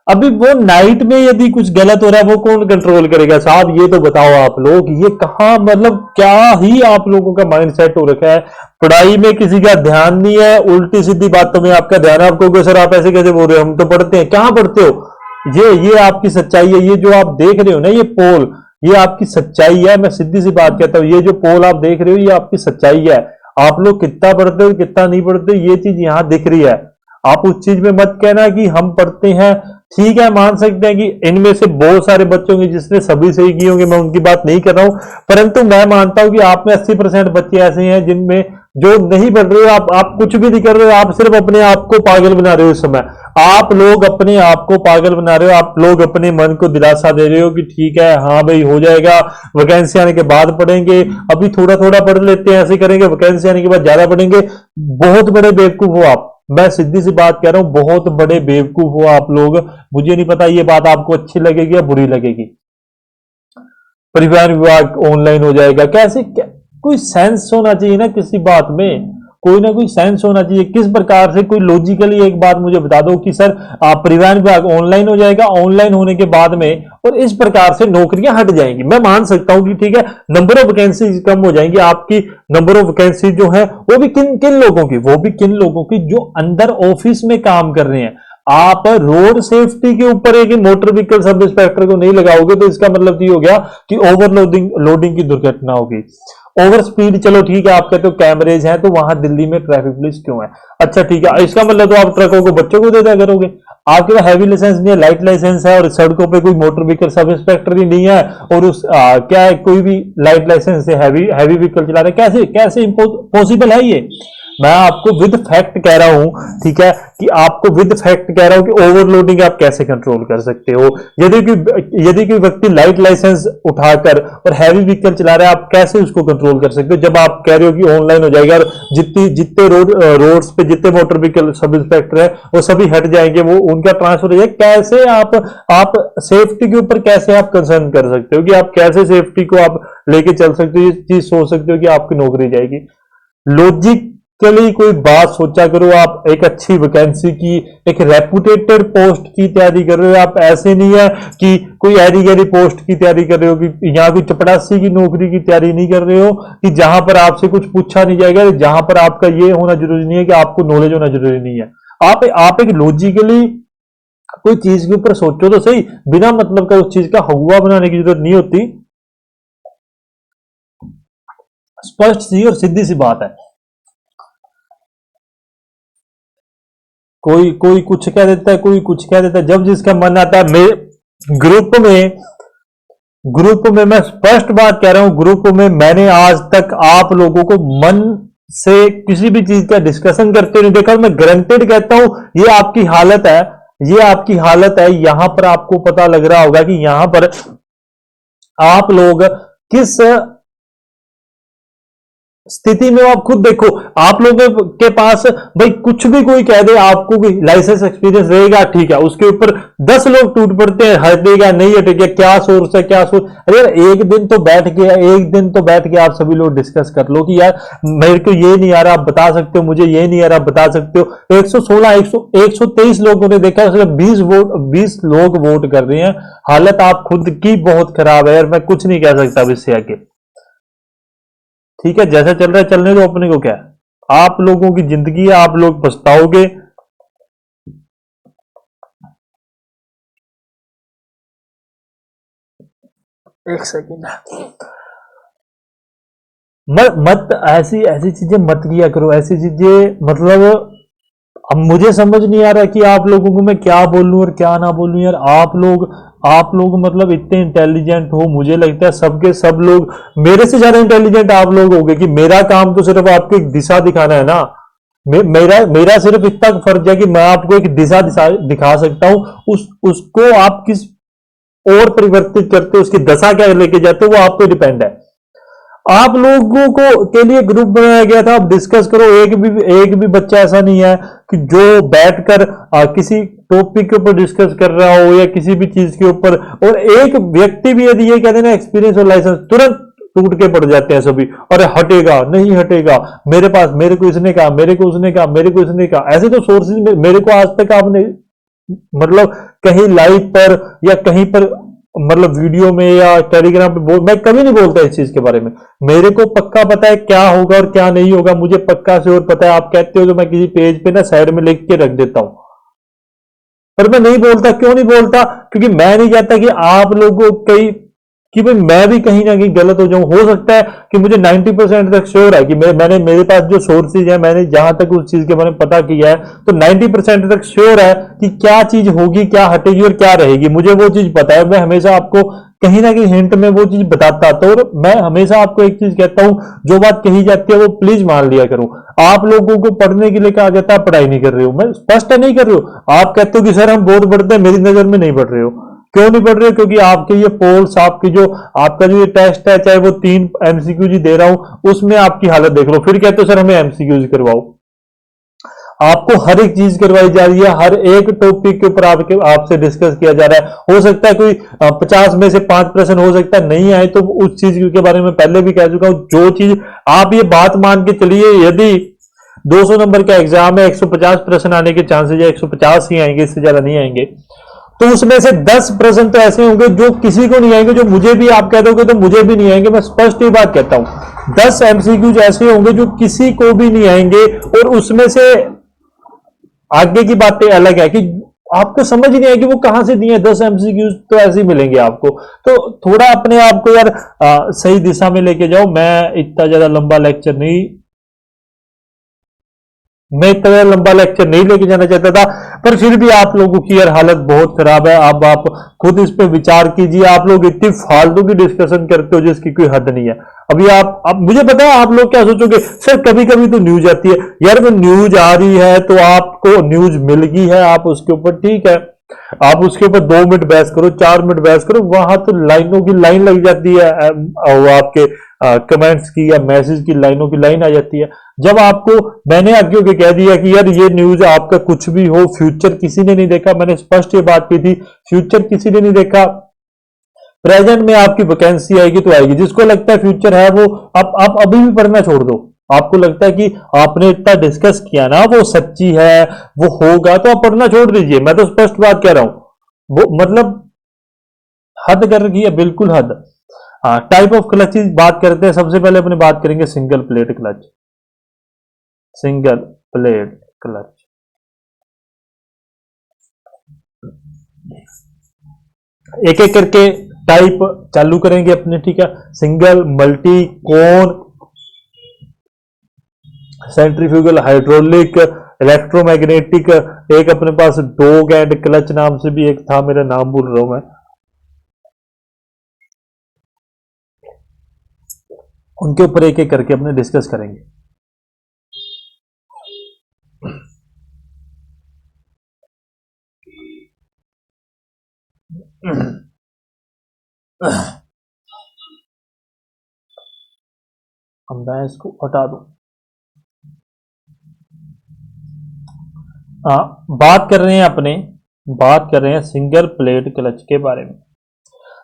[SPEAKER 1] अभी वो नाइट में यदि कुछ गलत हो रहा है, वो कौन कंट्रोल करेगा साहब? ये तो बताओ आप लोग, ये कहां मतलब क्या ही आप लोगों का माइंड सेट हो रखा है? पढ़ाई में किसी का ध्यान नहीं है, उल्टी सीधी बातों में आपका ध्यान है। आपको सर आप ऐसे कैसे बोल रहे हो, हम तो पढ़ते हैं। कहां पढ़ते हो? ये आपकी सच्चाई है। ये जो आप देख रहे हो ना, ये पोल, ये आपकी सच्चाई है। मैं सीधी सी बात कहता हूं, ये जो पोल आप देख रहे हो, ये आपकी सच्चाई है। आप लोग कितना पढ़ते हो कितना नहीं पढ़ते, ये चीज यहां दिख रही है। आप उस चीज में मत कहना कि हम पढ़ते हैं। ठीक है, मान सकते हैं कि इनमें से बहुत सारे बच्चे होंगे जिसने सभी सही किए होंगे, मैं उनकी बात नहीं कर रहा हूं, परंतु मैं मानता हूं कि आप में 80% बच्चे ऐसे हैं जिनमें जो नहीं पढ़ रहे हो। आप कुछ भी नहीं कर रहे हो, आप सिर्फ अपने आप को पागल बना रहे हो। इस समय आप लोग अपने आप को पागल बना रहे हो। आप लोग अपने मन को दिलासा दे रहे हो कि ठीक है, हाँ भाई हो जाएगा, वैकेंसी आने के बाद पढ़ेंगे, अभी थोड़ा थोड़ा पढ़ लेते हैं, ऐसे करेंगे, वैकेंसी आने के बाद ज्यादा पढ़ेंगे। बहुत बड़े बेवकूफ हो आप। मैं सीधी सी बात कह रहा हूं, बहुत बड़े बेवकूफ हो आप लोग। मुझे नहीं पता ये बात आपको अच्छी लगेगी या बुरी लगेगी। परिवहन विभाग ऑनलाइन हो जाएगा कैसे? कोई सेंस होना चाहिए ना किसी बात में, कोई ना कोई सेंस होना चाहिए। किस प्रकार से, कोई लॉजिकली एक बात मुझे बता दो कि सर परिवहन विभाग ऑनलाइन हो जाएगा, ऑनलाइन होने के बाद में और इस प्रकार से नौकरियां हट जाएंगी। मैं मान सकता हूं कि ठीक है, नंबर ऑफ वैकेंसी कम हो जाएंगी। आपकी नंबर ऑफ वैकेंसी जो है वो भी किन किन लोगों की, वो भी किन लोगों की जो अंदर ऑफिस में काम कर रहे हैं। आप रोड सेफ्टी के ऊपर एक मोटर व्हीकल सब इंस्पेक्टर को नहीं लगाओगे तो इसका मतलब ये हो गया कि ओवरलोडिंग लोडिंग की दुर्घटना होगी। ओवर स्पीड चलो ठीक है, आप कहते हो कैमरेज हैं तो वहां दिल्ली में ट्रैफिक पुलिस क्यों है? अच्छा ठीक है, इसका मतलब तो आप ट्रकों को बच्चों को दे दिया करोगे। आपके पास हैवी लाइसेंस नहीं है, लाइट लाइसेंस है और सड़कों पे कोई मोटर व्हीकल सब इंस्पेक्टर ही नहीं है और उस क्या है, कोई भी लाइट लाइसेंस से हैवी हैवी व्हीकल चला रहे, कैसे कैसे पॉसिबल है ये? मैं आपको विद फैक्ट कह रहा हूं, ठीक है, कि आपको विद फैक्ट कह रहा हूं कि ओवरलोडिंग आप कैसे कंट्रोल कर सकते हो। यदि कोई व्यक्ति लाइट लाइसेंस उठाकर और हैवी व्हीकल चला रहा है, आप कैसे उसको कंट्रोल कर सकते हो? जब आप कह रहे हो कि ऑनलाइन हो जाएगा और जितने रोड्स पे जितने मोटर व्हीकल सब इंस्पेक्टर है वो सभी हट जाएंगे, वो उनका ट्रांसफर हो जाएगा। कैसे आप सेफ्टी के ऊपर कैसे आप कंसर्न कर सकते हो कि आप कैसे सेफ्टी को आप लेके चल सकते हो? ये चीज सोच सकते हो कि आपकी नौकरी जाएगी? लॉजिकली कोई बात सोचा करो। आप एक अच्छी वैकेंसी की, एक रेपुटेटेड पोस्ट की तैयारी कर रहे हो। आप ऐसे नहीं है कि कोई ऐरी गैरी पोस्ट की तैयारी कर रहे हो, कि यहाँ कोई चपड़ासी की नौकरी की तैयारी नहीं कर रहे हो कि जहां पर आपसे कुछ पूछा नहीं जाएगा, जहां पर आपका ये होना जरूरी नहीं है कि आपको नॉलेज होना जरूरी नहीं है। आप एक लॉजिकली कोई चीज के ऊपर सोचो तो सही, बिना मतलब का उस चीज का हवा बनाने की जरूरत नहीं होती। स्पष्ट सी और सीधी सी बात है। कोई कोई कुछ कह देता है, कोई कुछ कह देता है, जब जिसका मन आता है। मैं ग्रुप में मैं स्पष्ट बात कह रहा हूं, ग्रुप में मैंने आज तक आप लोगों को मन से किसी भी चीज का डिस्कशन करते नहीं देखा। मैं गारंटेड कहता हूं ये आपकी हालत है, ये आपकी हालत है। यहां पर आपको पता लग रहा होगा कि यहां पर आप लोग किस स्थिति में, आप खुद देखो। आप लोगों के पास भाई कुछ भी कोई कह दे, आपको कोई लाइसेंस एक्सपीरियंस रहेगा, ठीक है, उसके ऊपर 10 लोग टूट पड़ते हैं, हटेगा नहीं हटेगा, क्या सोर्स है क्या सोर्स। अरे यार एक दिन तो बैठ के आप सभी लोग डिस्कस कर लो कि यार मेरे को ये नहीं आ रहा, आप बता सकते हो, मुझे ये नहीं आ रहा, आप बता सकते हो। 123 लोगों ने देखा, उसमें 20 लोग वोट कर रहे हैं। हालत आप खुद की बहुत खराब है यार, मैं कुछ नहीं कह सकता अब इससे आगे। ठीक है, जैसा चल रहा है चलने दो, अपने को क्या है। आप लोगों की जिंदगी है, आप लोग पछताओगे। एक सेकंड, मत ऐसी ऐसी चीजें मत किया करो, ऐसी चीजें मतलब अब मुझे समझ नहीं आ रहा कि आप लोगों को मैं क्या बोलूं और क्या ना बोलूं यार। आप लोग मतलब इतने इंटेलिजेंट हो, मुझे लगता है सबके सब लोग मेरे से ज्यादा इंटेलिजेंट आप लोग होंगे। कि मेरा काम तो सिर्फ आपको एक दिशा दिखाना है ना। मेरा सिर्फ इतना फर्ज है कि मैं आपको एक दिखा सकता हूं। उसको आप किस और परिवर्तित करते हो, उसकी दशा क्या लेके जाते हो, वो आप पे डिपेंड है। आप लोगों को के लिए ग्रुप बनाया गया था, आप डिस्कस करो। एक भी बच्चा ऐसा नहीं है कि जो बैठकर किसी टॉपिक के ऊपर डिस्कस कर रहा हो या किसी भी चीज के ऊपर। और एक व्यक्ति भी यदि ये कहते ना एक्सपीरियंस और लाइसेंस, तुरंत टूट के पड़ जाते हैं सभी। अरे हटेगा नहीं हटेगा, मेरे को इसने कहा, मेरे को उसने कहा, मेरे को इसने कहा। ऐसे तो सोर्सेज मेरे को आज तक आपने मतलब कहीं लाइव पर या कहीं पर मतलब वीडियो में या टेलीग्राम पे मैं कभी नहीं बोलता इस चीज के बारे में। मेरे को पक्का पता है क्या होगा और क्या नहीं होगा, मुझे पक्का से और पता है। आप कहते हो तो मैं किसी पेज पे ना साइड में लिख के रख देता हूं, पर मैं नहीं बोलता। क्यों नहीं बोलता? क्योंकि मैं नहीं चाहता कि आप लोगों कई कि भाई मैं भी कहीं ना कहीं गलत हो जाऊं। हो सकता है कि मुझे 90% तक श्योर है कि मेरे पास जो सोर्सेज है, मैंने जहां तक उस चीज के बारे में पता किया है, तो 90% तक श्योर है कि क्या चीज होगी, क्या हटेगी और क्या रहेगी। मुझे वो चीज पता है। मैं हमेशा आपको कहीं ना कहीं हिंट में वो चीज बताता। तो मैं हमेशा आपको एक चीज कहता हूं, जो बात कही जाती है वो प्लीज मान लिया करो। आप लोगों को पढ़ने के लिए कहा जाता है, पढ़ाई नहीं कर रहे हो। मैं स्पष्ट नहीं कर रहे हो। आप कहते हो कि सर हम बहुत पढ़ते हैं, मेरी नजर में नहीं पढ़ रहे हो। क्यों नहीं पढ़ रहे? क्योंकि आपके ये पोल्स, आपका जो ये टेस्ट है, चाहे वो 3 एमसीक्यू जी दे रहा हूं, उसमें आपकी हालत देख लो। फिर कहते हो सर हमें एमसीक्यू करवाओ। आपको हर एक चीज करवाई जा रही है, हर एक टॉपिक के ऊपर आपसे डिस्कस किया जा रहा है। हो सकता है कोई 50 में से 5% हो सकता है नहीं आए, तो उस चीज के बारे में पहले भी कह चुका हूं। जो चीज आप ये बात मान के चलिए, यदि 200 नंबर का एग्जाम है, 150 प्रश्न आने के चांसेस है, 150 ही आएंगे, इससे ज्यादा नहीं आएंगे। तो उसमें से 10% तो ऐसे होंगे जो किसी को नहीं आएंगे, जो मुझे भी आप कह दोगे तो मुझे भी नहीं आएंगे। मैं स्पष्ट ही बात कहता हूं, 10 एमसीक्यूज ऐसे होंगे जो किसी को भी नहीं आएंगे। और उसमें से आगे की बातें अलग है कि आपको समझ ही नहीं है कि वो कहां से दिए। 10 एमसीक्यूज तो ऐसे ही मिलेंगे आपको। तो थोड़ा अपने आप को यार सही दिशा में लेके जाओ। मैं इतना लंबा लेक्चर नहीं लेके जाना चाहता था, पर फिर भी आप लोगों की यार हालत बहुत खराब है। अब आप खुद इस पे विचार कीजिए। आप लोग इतनी फालतू की डिस्कशन करते हो जिसकी कोई हद नहीं है। अभी आप मुझे पता है आप लोग क्या सोचोगे, सर कभी कभी तो न्यूज आती है। यार वो न्यूज आ रही है तो आपको न्यूज मिल गई है, आप उसके ऊपर ठीक है, आप उसके ऊपर 2 मिनट बहस करो, 4 मिनट बहस करो, वहां तो लाइनों की लाइन लग जाती है। वो आपके कमेंट्स की या मैसेज की लाइनों की लाइन आ जाती है। जब आपको मैंने आगे के कह दिया कि यार ये न्यूज आपका कुछ भी हो, फ्यूचर किसी ने नहीं देखा, मैंने स्पष्ट ये बात की थी, फ्यूचर किसी ने नहीं देखा। प्रेजेंट में आपकी वैकेंसी आएगी तो आएगी। जिसको लगता है फ्यूचर है वो आप अभी भी पढ़ना छोड़ दो। आपको लगता है कि आपने इतना डिस्कस किया ना वो सच्ची है, वो होगा, तो आप पढ़ना छोड़ दीजिए। मैं तो स्पष्ट बात कह रहा हूं। वो मतलब हद कर रखी है, बिल्कुल हद। टाइप ऑफ क्लच की बात करते हैं। सबसे पहले अपने बात करेंगे single plate clutch. Single plate clutch एक एक करके टाइप चालू करेंगे अपने, ठीक है। सिंगल, मल्टी, कोन, सेंट्रीफ्यूगल, हाइड्रोलिक, इलेक्ट्रोमैग्नेटिक। एक अपने पास डॉग एंड क्लच नाम से भी एक था, मेरा नाम भूल रहा हूं मैं। उनके ऊपर एक एक करके अपने डिस्कस करेंगे। अब मैं इसको हटा दूं। बात कर रहे हैं बात कर रहे हैं सिंगल प्लेट क्लच के बारे में।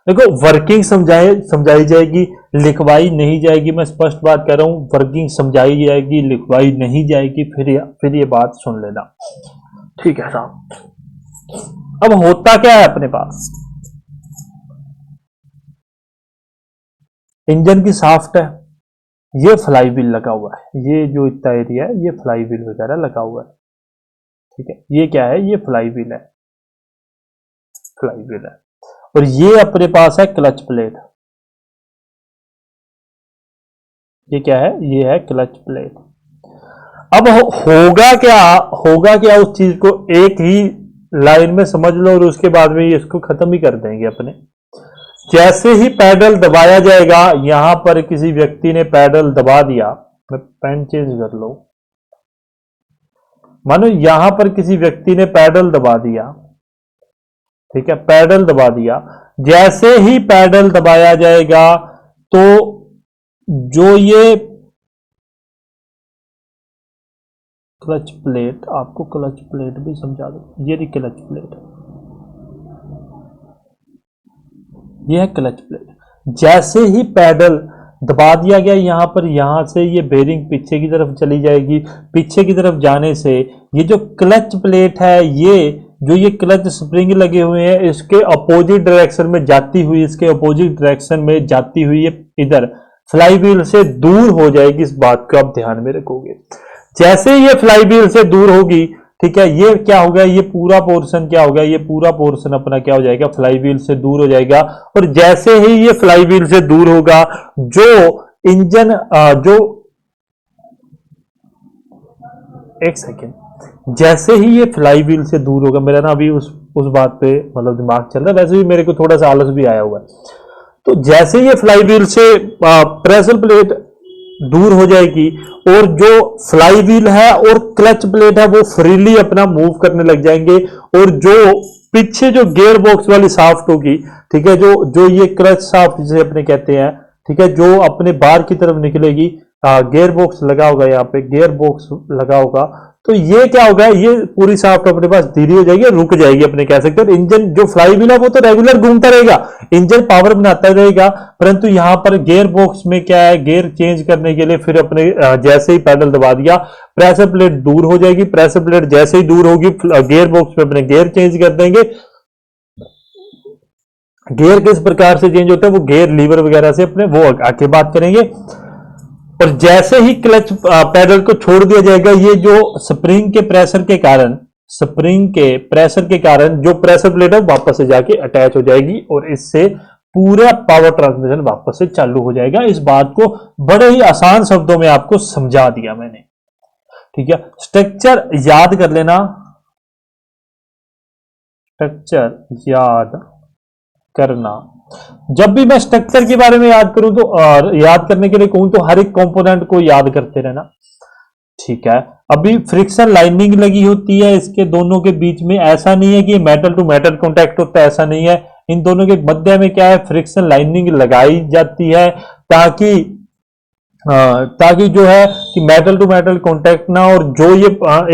[SPEAKER 1] देखो वर्किंग समझाई जाएगी, लिखवाई नहीं जाएगी। मैं स्पष्ट बात कर रहा हूं, वर्किंग समझाई जाएगी, लिखवाई नहीं जाएगी। फिर ये बात सुन लेना, ठीक है साहब। अब होता क्या है अपने पास, इंजन की शाफ्ट है, ये फ्लाई व्हील लगा हुआ है, ये जो इतना एरिया है ये फ्लाई व्हील वगैरह लगा हुआ है, ठीक है। ये क्या है, ये फ्लाई व्हील है, फ्लाई व्हील है। और ये अपने पास है क्लच प्लेट। ये क्या है, ये है क्लच प्लेट। अब होगा क्या उस चीज को एक ही लाइन में समझ लो और उसके बाद में ये इसको खत्म ही कर देंगे अपने। जैसे ही पैडल दबाया जाएगा, यहां पर किसी व्यक्ति ने पैडल दबा दिया, मैं पेन चेंज कर लो, मानो यहां पर किसी व्यक्ति ने पैडल दबा दिया, ठीक है, पैडल दबा दिया। जैसे ही पैडल दबाया जाएगा तो जो ये क्लच प्लेट, आपको क्लच प्लेट भी समझा दो, ये क्लच प्लेट, ये है क्लच प्लेट। जैसे ही पैडल दबा दिया गया यहां पर, यहां से ये बेरिंग पीछे की तरफ चली जाएगी। पीछे की तरफ जाने से ये जो क्लच प्लेट है, ये क्लच स्प्रिंग लगे हुए हैं, इसके अपोजिट डायरेक्शन में जाती हुई, इसके अपोजिट डायरेक्शन में जाती हुई ये इधर फ्लाई व्हील से दूर हो जाएगी। इस बात को आप ध्यान में रखोगे। जैसे ये फ्लाई व्हील से दूर होगी, ठीक है, ये क्या होगा, ये पूरा पोर्शन क्या होगा, ये पूरा पोर्शन अपना क्या हो जाएगा, फ्लाई व्हील से दूर हो जाएगा। और जैसे ही ये फ्लाई व्हील से दूर होगा, जो इंजन एक सेकेंड, जैसे ही ये फ्लाई व्हील से दूर होगा, मेरा ना अभी उस बात पे मतलब दिमाग चल रहा है, वैसे भी मेरे को थोड़ा सा आलस भी आया हुआ है। तो जैसे ये फ्लाई व्हील से प्रेशर प्लेट दूर हो जाएगी और जो फ्लाई व्हील है और क्लच प्लेट है वो फ्रीली अपना मूव करने लग जाएंगे। और जो पीछे जो गियर बॉक्स वाली शाफ्ट होगी, ठीक है, जो ये क्लच शाफ्ट जिसे अपने कहते हैं, ठीक है, जो अपने बाहर की तरफ निकलेगी, गियर बॉक्स लगा होगा, यहाँ पे गियर बॉक्स लगा होगा, तो ये क्या होगा, ये पूरी शाफ्ट अपने पास धीरे हो जाएगी, रुक जाएगी अपने कह सकते हैं। इंजन जो फ्लाई व्हील है वो तो रेगुलर घूमता रहेगा, इंजन पावर बनाता रहेगा, परंतु यहां पर गियर बॉक्स में क्या है, गियर चेंज करने के लिए फिर अपने जैसे ही पैडल दबा दिया, प्रेशर प्लेट दूर हो जाएगी। प्रेशर प्लेट जैसे ही दूर होगी, गियर बॉक्स में अपने गियर चेंज कर देंगे। गियर किस प्रकार से चेंज होता है, वो गियर लीवर वगैरह से अपने वो आके बात करेंगे। और जैसे ही क्लच पैडल को छोड़ दिया जाएगा, ये जो स्प्रिंग के प्रेशर के कारण, स्प्रिंग के प्रेशर के कारण जो प्रेशर प्लेट है वापस से जाके अटैच हो जाएगी और इससे पूरा पावर ट्रांसमिशन वापस से चालू हो जाएगा। इस बात को बड़े ही आसान शब्दों में आपको समझा दिया मैंने, ठीक है। स्ट्रक्चर याद कर लेना, स्ट्रक्चर याद करना। जब भी मैं स्ट्रक्चर के बारे में याद करूं तो याद करने के लिए कहूं तो हर एक कंपोनेंट को याद करते रहना, ठीक है। अभी फ्रिक्शन लाइनिंग लगी होती है इसके दोनों के बीच में, ऐसा नहीं है कि मेटल टू मेटल कांटेक्ट होता है, ऐसा नहीं है। इन दोनों के मध्य में क्या है, फ्रिक्शन लाइनिंग लगाई जाती है ताकि जो है कि मेटल टू मेटल कांटेक्ट ना, और जो ये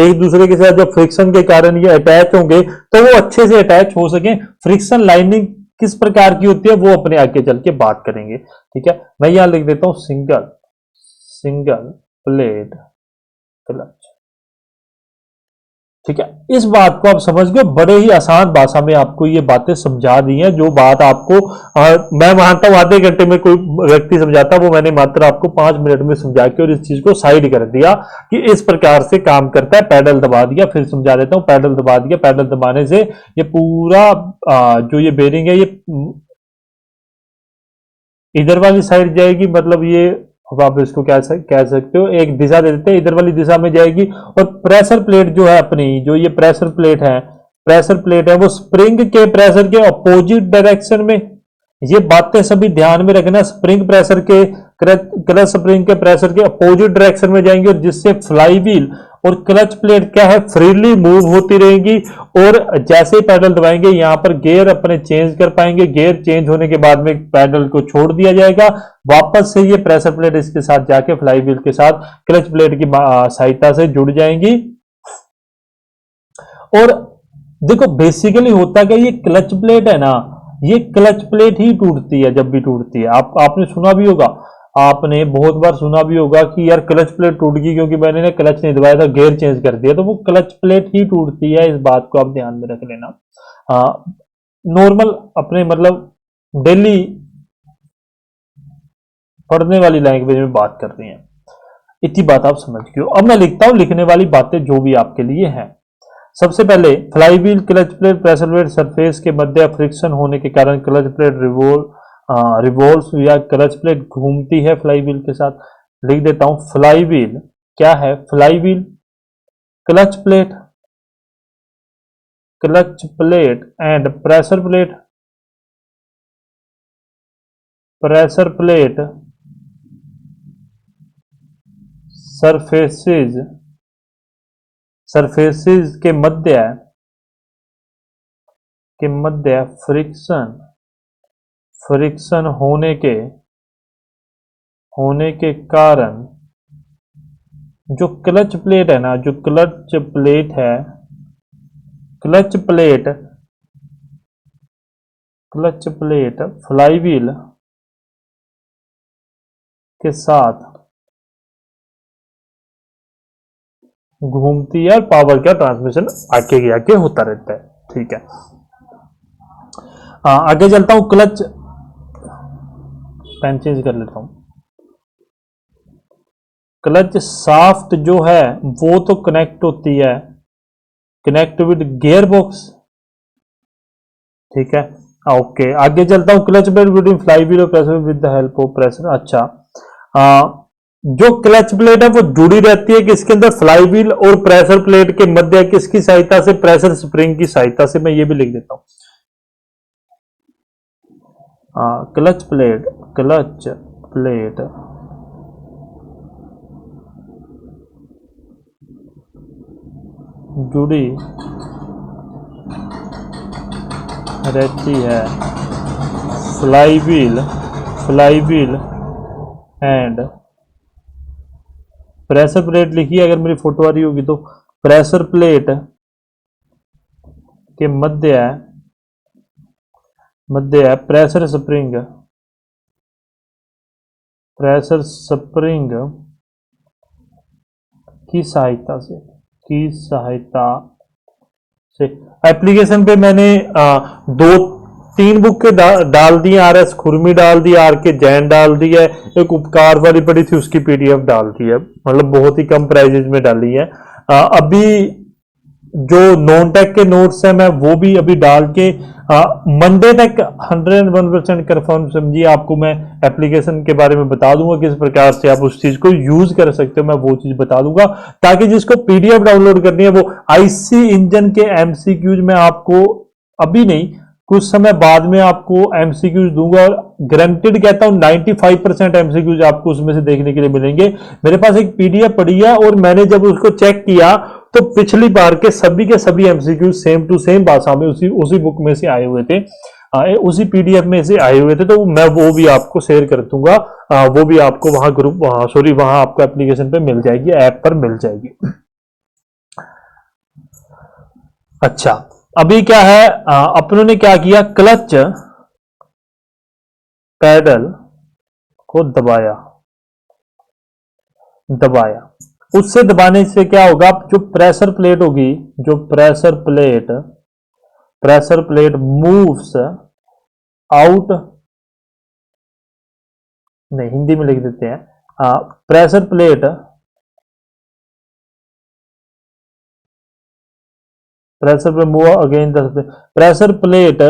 [SPEAKER 1] एक दूसरे के साथ जब फ्रिक्शन के कारण ये अटैच होंगे तो वो अच्छे से अटैच हो सके। फ्रिक्शन लाइनिंग किस प्रकार की होती है वो अपने आगे चल के बात करेंगे, ठीक है। मैं यहां लिख देता हूं सिंगल प्लेट क्लच, ठीक है। इस बात को आप समझ गए, बड़े ही आसान भाषा में आपको ये बातें समझा दी हैं। जो बात आपको मैं मानता हूं आधे घंटे में कोई व्यक्ति समझाता, वो मैंने मात्र आपको 5 मिनट में समझा के और इस चीज को साइड कर दिया कि इस प्रकार से काम करता है। पैडल दबा दिया, फिर समझा देता हूं। पैडल दबा दिया, पैडल दबाने से ये पूरा जो ये बेरिंग है ये इधर वाली साइड जाएगी, मतलब ये अब आप इसको क्या कह सकते हो, एक दिशा दे देते हैं, इधर वाली दिशा में जाएगी। और प्रेशर प्लेट जो है अपनी, जो ये प्रेशर प्लेट है वो स्प्रिंग के प्रेशर के अपोजिट डायरेक्शन में। ये बातें सभी ध्यान में रखना। स्प्रिंग प्रेशर के क्लच स्प्रिंग के प्रेशर के अपोजिट डायरेक्शन में जाएंगे, और जिससे फ्लाई व्हील और क्लच प्लेट क्या है, फ्रीली मूव होती रहेंगी। और जैसे ही पैडल दबाएंगे यहां पर गियर अपने चेंज कर पाएंगे। गियर चेंज होने के बाद में पैडल को छोड़ दिया जाएगा, वापस से ये प्रेशर प्लेट इसके साथ जाके फ्लाई व्हील के साथ क्लच प्लेट की सहायता से जुड़ जाएंगी। और देखो बेसिकली होता क्या, ये क्लच प्लेट है ना, ये क्लच प्लेट ही टूटती है जब भी टूटती है। आपने सुना भी होगा, आपने बहुत बार सुना भी होगा कि यार क्लच प्लेट टूट गई क्योंकि मैंने ना क्लच नहीं दबाया था, गियर चेंज कर दिया, तो वो क्लच प्लेट ही टूटती है। इस बात को आप ध्यान में रख लेना। नॉर्मल अपने मतलब डेली पढ़ने वाली लैंग्वेज में बात कर रही हैं, इतनी बात आप समझ गए हो। अब मैं लिखता हूं लिखने वाली बातें जो भी आपके लिए हैं। सबसे पहले fly wheel, clutch plate, pressure plate surface के मध्य फ्रिक्शन होने के कारण क्लच प्लेट रिवॉल्व या क्लच प्लेट घूमती है फ्लाई व्हील के साथ। लिख देता हूं, फ्लाई व्हील क्या है, fly wheel clutch plate and pressure plate surfaces के मध्य फ्रिक्शन होने के कारण जो क्लच प्लेट है ना, जो क्लच प्लेट फ्लाई व्हील के साथ घूमती है और पावर का ट्रांसमिशन आगे होता रहता है, ठीक है। आगे चलता हूं, क्लच पेन चेंज कर लेता हूं। क्लच शाफ्ट जो है वो तो कनेक्ट विद गियर बॉक्स, ठीक है। ओके, आगे चलता हूं, clutch plate between flywheel और pressure with the help of pressure. अच्छा, जो क्लच प्लेट है वो जुड़ी रहती है किसके अंदर, फ्लाई व्हील और प्रेशर प्लेट के मध्य, किसकी सहायता से, प्रेशर स्प्रिंग की सहायता से। मैं ये भी लिख देता हूं, क्लच प्लेट जुड़ी रहती है fly wheel and pressure plate लिखिए, अगर मेरी फोटो आ रही होगी तो, प्रेशर प्लेट के मध्य है प्रेशर स्प्रिंग की सहायता से। एप्लीकेशन पे मैंने 2-3 बुक के डाल दिए, RS खुरमी डाल दिया, RK जैन डाल दिया, एक उपकार वाली पड़ी थी उसकी PDF डाल दी है, मतलब बहुत ही कम प्राइजेज में डाली है। अभी जो नॉन टेक के नोट्स हैं मैं वो भी अभी डाल के मंडे तक 101% कंफर्म समझिए आपको मैं एप्लीकेशन के बारे में बता दूंगा, किस प्रकार से आप उस चीज को यूज कर सकते हो, मैं वो चीज बता दूंगा, ताकि जिसको पीडीएफ डाउनलोड करनी है वो आईसी इंजन के एमसीक्यूज में आपको अभी नहीं कुछ समय बाद में आपको एमसीक्यूज दूंगा, और गारंटेड कहता हूं 95% एमसीक्यूज आपको उसमें से देखने के लिए मिलेंगे। मेरे पास एक पीडीएफ पड़ी है और मैंने जब उसको चेक किया तो पिछली बार के सभी एमसीक्यूज सेम टू सेम भाषा में उसी बुक में से आए हुए थे, उसी पीडीएफ में से आए हुए थे, तो मैं वो भी आपको शेयर कर दूंगा। वो भी आपको वहां ग्रुप वहां आपको एप्लीकेशन पे मिल जाएगी, ऐप पर मिल जाएगी। अच्छा, अभी क्या है, अपनों ने क्या किया, क्लच पैडल को दबाया, उससे दबाने से क्या होगा, जो प्रेशर प्लेट होगी, जो प्रेशर प्लेट मूव्स आउट, नहीं हिंदी में लिख देते हैं, pressure plate move again pressure plate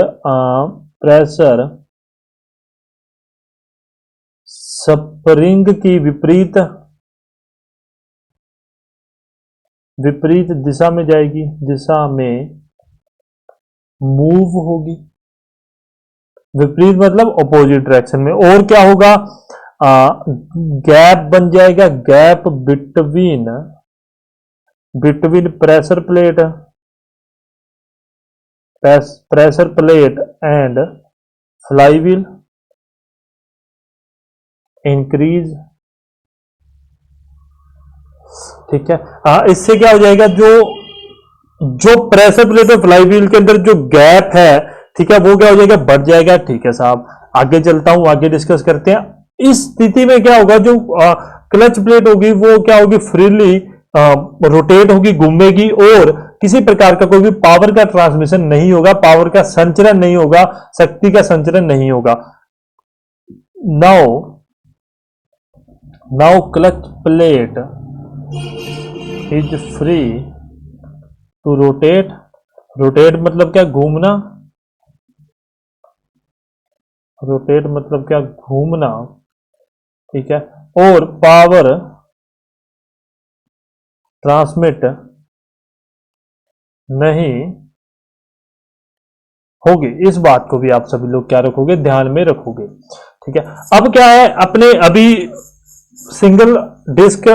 [SPEAKER 1] spring की विपरीत दिशा में जाएगी, दिशा में मूव होगी, विपरीत मतलब अपोजिट डायरेक्शन में, और क्या होगा, गैप बन जाएगा, gap between pressure plate and flywheel increase, ठीक है। इससे क्या हो जाएगा, जो प्रेशर प्लेट और फ्लाईव्हील के अंदर जो गैप है, ठीक है, वो क्या हो जाएगा, बढ़ जाएगा, ठीक है साहब। आगे चलता हूं, आगे डिस्कस करते हैं। इस स्थिति में क्या होगा, जो क्लच प्लेट होगी वो क्या होगी, फ्रीली रोटेट होगी, घूमेगी, और किसी प्रकार का कोई भी पावर का ट्रांसमिशन नहीं होगा, पावर का संचरण नहीं होगा, शक्ति का संचरण नहीं होगा। Now clutch plate is free to rotate मतलब क्या, घूमना, रोटेट मतलब क्या, घूमना, ठीक है, और पावर ट्रांसमिट नहीं होगी। इस बात को भी आप सभी लोग क्या रखोगे, ध्यान में रखोगे, ठीक है। अब क्या है, अपने अभी single disc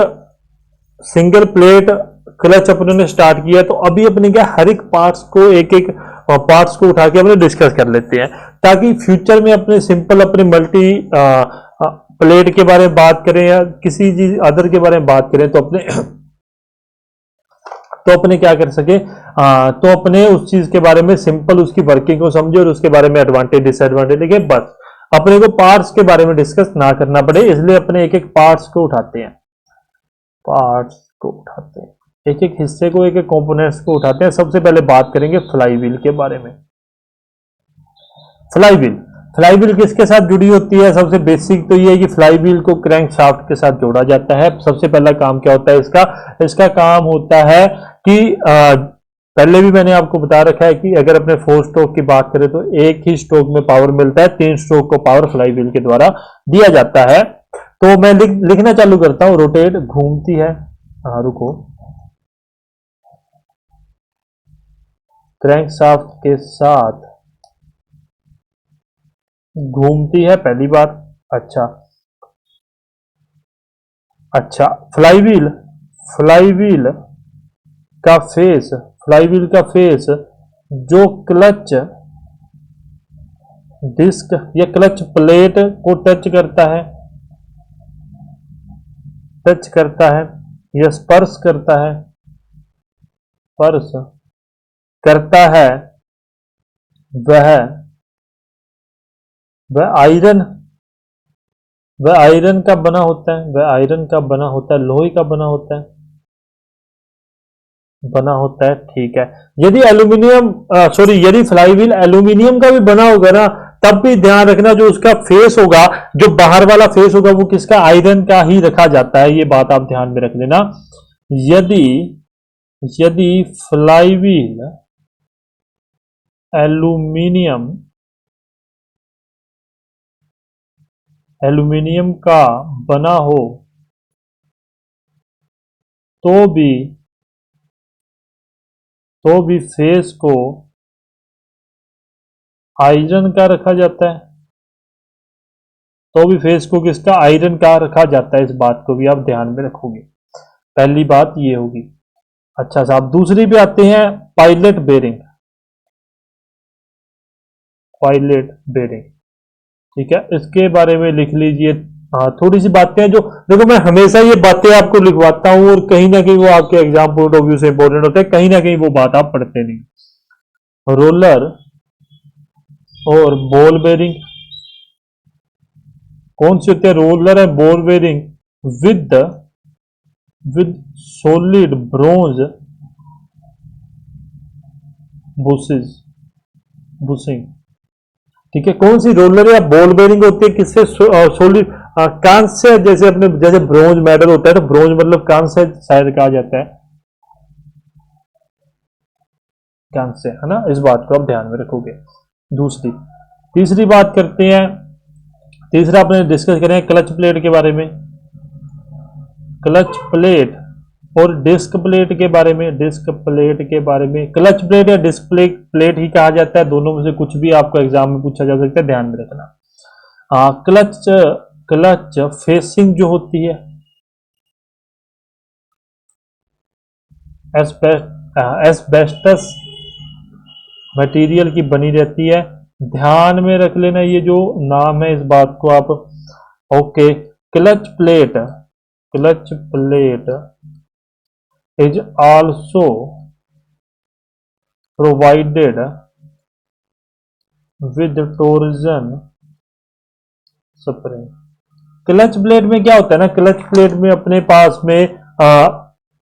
[SPEAKER 1] single plate clutch अपने ने स्टार्ट किया, तो अभी अपने क्या हर एक पार्ट्स को उठा के अपने डिस्कस कर लेते हैं, ताकि फ्यूचर में अपने सिंपल अपने मल्टी प्लेट के बारे में बात करें या किसी चीज अदर के बारे में बात करें, तो अपने क्या कर सके, तो अपने उस चीज के बारे में सिंपल उसकी वर्किंग को समझे और उसके बारे में एडवांटेज डिसएडवांटेज देखे, बस अपने को पार्ट्स के बारे में डिस्कस ना करना पड़े, इसलिए अपने एक एक पार्ट्स को उठाते हैं, एक एक हिस्से को, एक एक कंपोनेंट्स को उठाते हैं। सबसे पहले बात करेंगे फ्लाईव्हील के बारे में। फ्लाईव्हील किसके साथ जुड़ी होती है, सबसे बेसिक तो ये है कि फ्लाईव्हील को क्रैंक शाफ्ट के साथ जोड़ा जाता है। सबसे पहला काम क्या होता है इसका काम होता है कि पहले भी मैंने आपको बता रखा है कि अगर अपने 4 स्ट्रोक की बात करें तो एक ही स्ट्रोक में पावर मिलता है, 3 स्ट्रोक को पावर फ्लाईव्हील के द्वारा दिया जाता है। तो मैं लिखना चालू करता हूं, रोटेट घूमती है, रुको, क्रैंक शाफ्ट के साथ घूमती है, पहली बात। अच्छा, फ्लाईव्हील का फेस जो क्लच डिस्क या क्लच प्लेट को टच करता है या स्पर्श करता है, वह आयरन का बना होता है, लोहे का बना होता है, ठीक है। यदि यदि फ्लाईव्हील एल्यूमिनियम का भी बना होगा ना, तब भी ध्यान रखना जो उसका फेस होगा, जो बाहर वाला फेस होगा, वो किसका, आयरन का ही रखा जाता है, ये बात आप ध्यान में रख लेना। यदि यदि फ्लाईव्हील एल्यूमिनियम एल्यूमिनियम का बना हो तो भी फेस को आयरन का रखा जाता है। तो भी फेस को किसका, आयरन का रखा जाता है। इस बात को भी आप ध्यान में रखोगे। पहली बात ये होगी। अच्छा साहब, दूसरी पे आते हैं, पायलट बेरिंग। पायलट बेरिंग, ठीक है, इसके बारे में लिख लीजिए। हाँ, थोड़ी सी बातें हैं जो, देखो मैं हमेशा ये बातें आपको लिखवाता हूं और कहीं ना कहीं वो आपके एग्जाम पॉइंट ऑफ व्यू से इंपॉर्टेंट होते हैं, कहीं ना कहीं वो बात आप पढ़ते नहीं। रोलर और बॉल बेरिंग कौन सी होती है, roller and ball bearing with with solid bronze bushes bushing, ठीक है। कौन सी रोलर या बॉल बेरिंग होती है, किससे, सॉलिड कांस्य, जैसे अपने जैसे ब्रोंज मेडल होता है, तो ब्रोंज मतलब कांस्य शायद कहा जाता है, कांस्य, है ना। इस बात को आप ध्यान में रखोगे। दूसरी, तीसरी बात करते हैं। तीसरा अपने डिस्कस करें क्लच प्लेट के बारे में। क्लच प्लेट और डिस्क प्लेट के बारे में। डिस्क प्लेट के बारे में, क्लच प्लेट या डिस्क प्लेट ही कहा जाता है, दोनों में से कुछ भी आपको एग्जाम में पूछा जा सकता है, ध्यान में रखना। क्लच क्लच फेसिंग जो होती है, एस्बेस्टस मटेरियल की बनी रहती है। ध्यान में रख लेना ये जो नाम है, इस बात को आप। Okay, clutch plate is also provided with Trojan spring. Clutch plate में क्या होता है ना, क्लच प्लेट में अपने पास में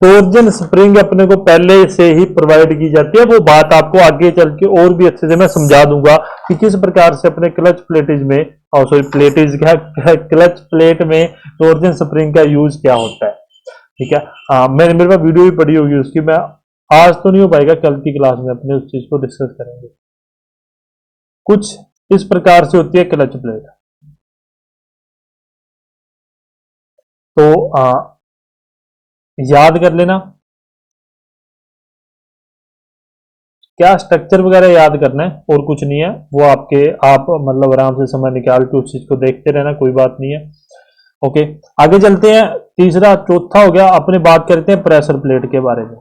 [SPEAKER 1] टोर्जन स्प्रिंग अपने को पहले से ही प्रोवाइड की जाती है। वो बात आपको आगे चल के और भी अच्छे से मैं समझा दूंगा कि किस प्रकार से अपने क्लच प्लेटेज में, सॉरी प्लेटेज क्या, क्लच प्लेट में टोर्जन स्प्रिंग का यूज क्या होता है, ठीक है। मेरे पास वीडियो भी पड़ी होगी उसकी, मैं आज तो नहीं हो पाएगा, कल की क्लास में अपने उस चीज को डिस्कस करेंगे। कुछ इस प्रकार से होती है क्लच प्लेट। तो याद कर लेना, क्या स्ट्रक्चर वगैरह याद करना है और कुछ नहीं है, वो आप मतलब आराम से समय निकाल के उस चीज को देखते रहना, कोई बात नहीं है। ओके, आगे चलते हैं। तीसरा, चौथा हो गया, अपने बात करते हैं प्रेशर प्लेट के बारे में।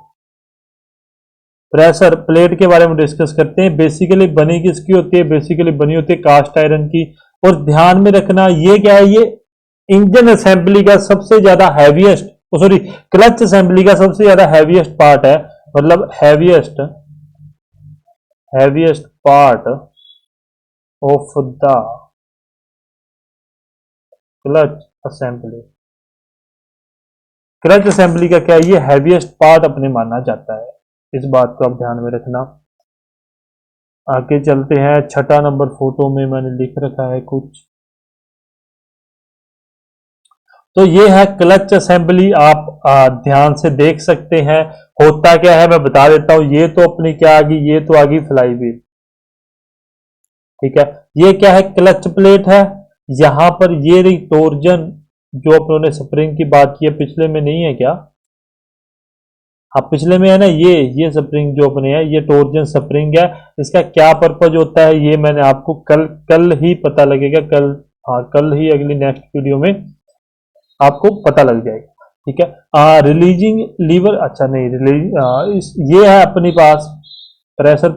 [SPEAKER 1] प्रेशर प्लेट के बारे में डिस्कस करते हैं। बेसिकली बनी किसकी होती है, बेसिकली बनी होती है कास्ट आयरन की। और ध्यान में रखना ये क्या है, ये इंजन असेंबली का सबसे ज्यादा हैवीएस्ट, सॉरी क्लच असेंबली का सबसे ज्यादा हैवीएस्ट पार्ट है, मतलब heaviest part of the clutch assembly. Clutch assembly का क्या है, ये हैवीएस्ट पार्ट अपने माना जाता है। इस बात को आप ध्यान में रखना। आगे चलते हैं, छठा नंबर फोटो में मैंने लिख रखा है कुछ, तो ये है क्लच असेंबली। आप ध्यान से देख सकते हैं होता क्या है, मैं बता देता हूं। ये तो अपनी क्या आ गई, ये तो आ गई फ्लाई व्हील, ठीक है। ये क्या है, क्लच प्लेट है। यहां पर ये रही टोर्जन, जो अपनों ने स्प्रिंग की बात की है, पिछले में नहीं है क्या, हाँ पिछले में है ना, ये स्प्रिंग जो अपने है, ये टोर्जन स्प्रिंग है। इसका क्या पर्पज होता है, ये मैंने आपको कल कल ही पता लगेगा, कल, हाँ कल ही, अगली नेक्स्ट वीडियो में आपको पता लग जाएगा, ठीक है। रिलीजिंग लीवर, अच्छा नहीं ये है अपने पास प्रेशर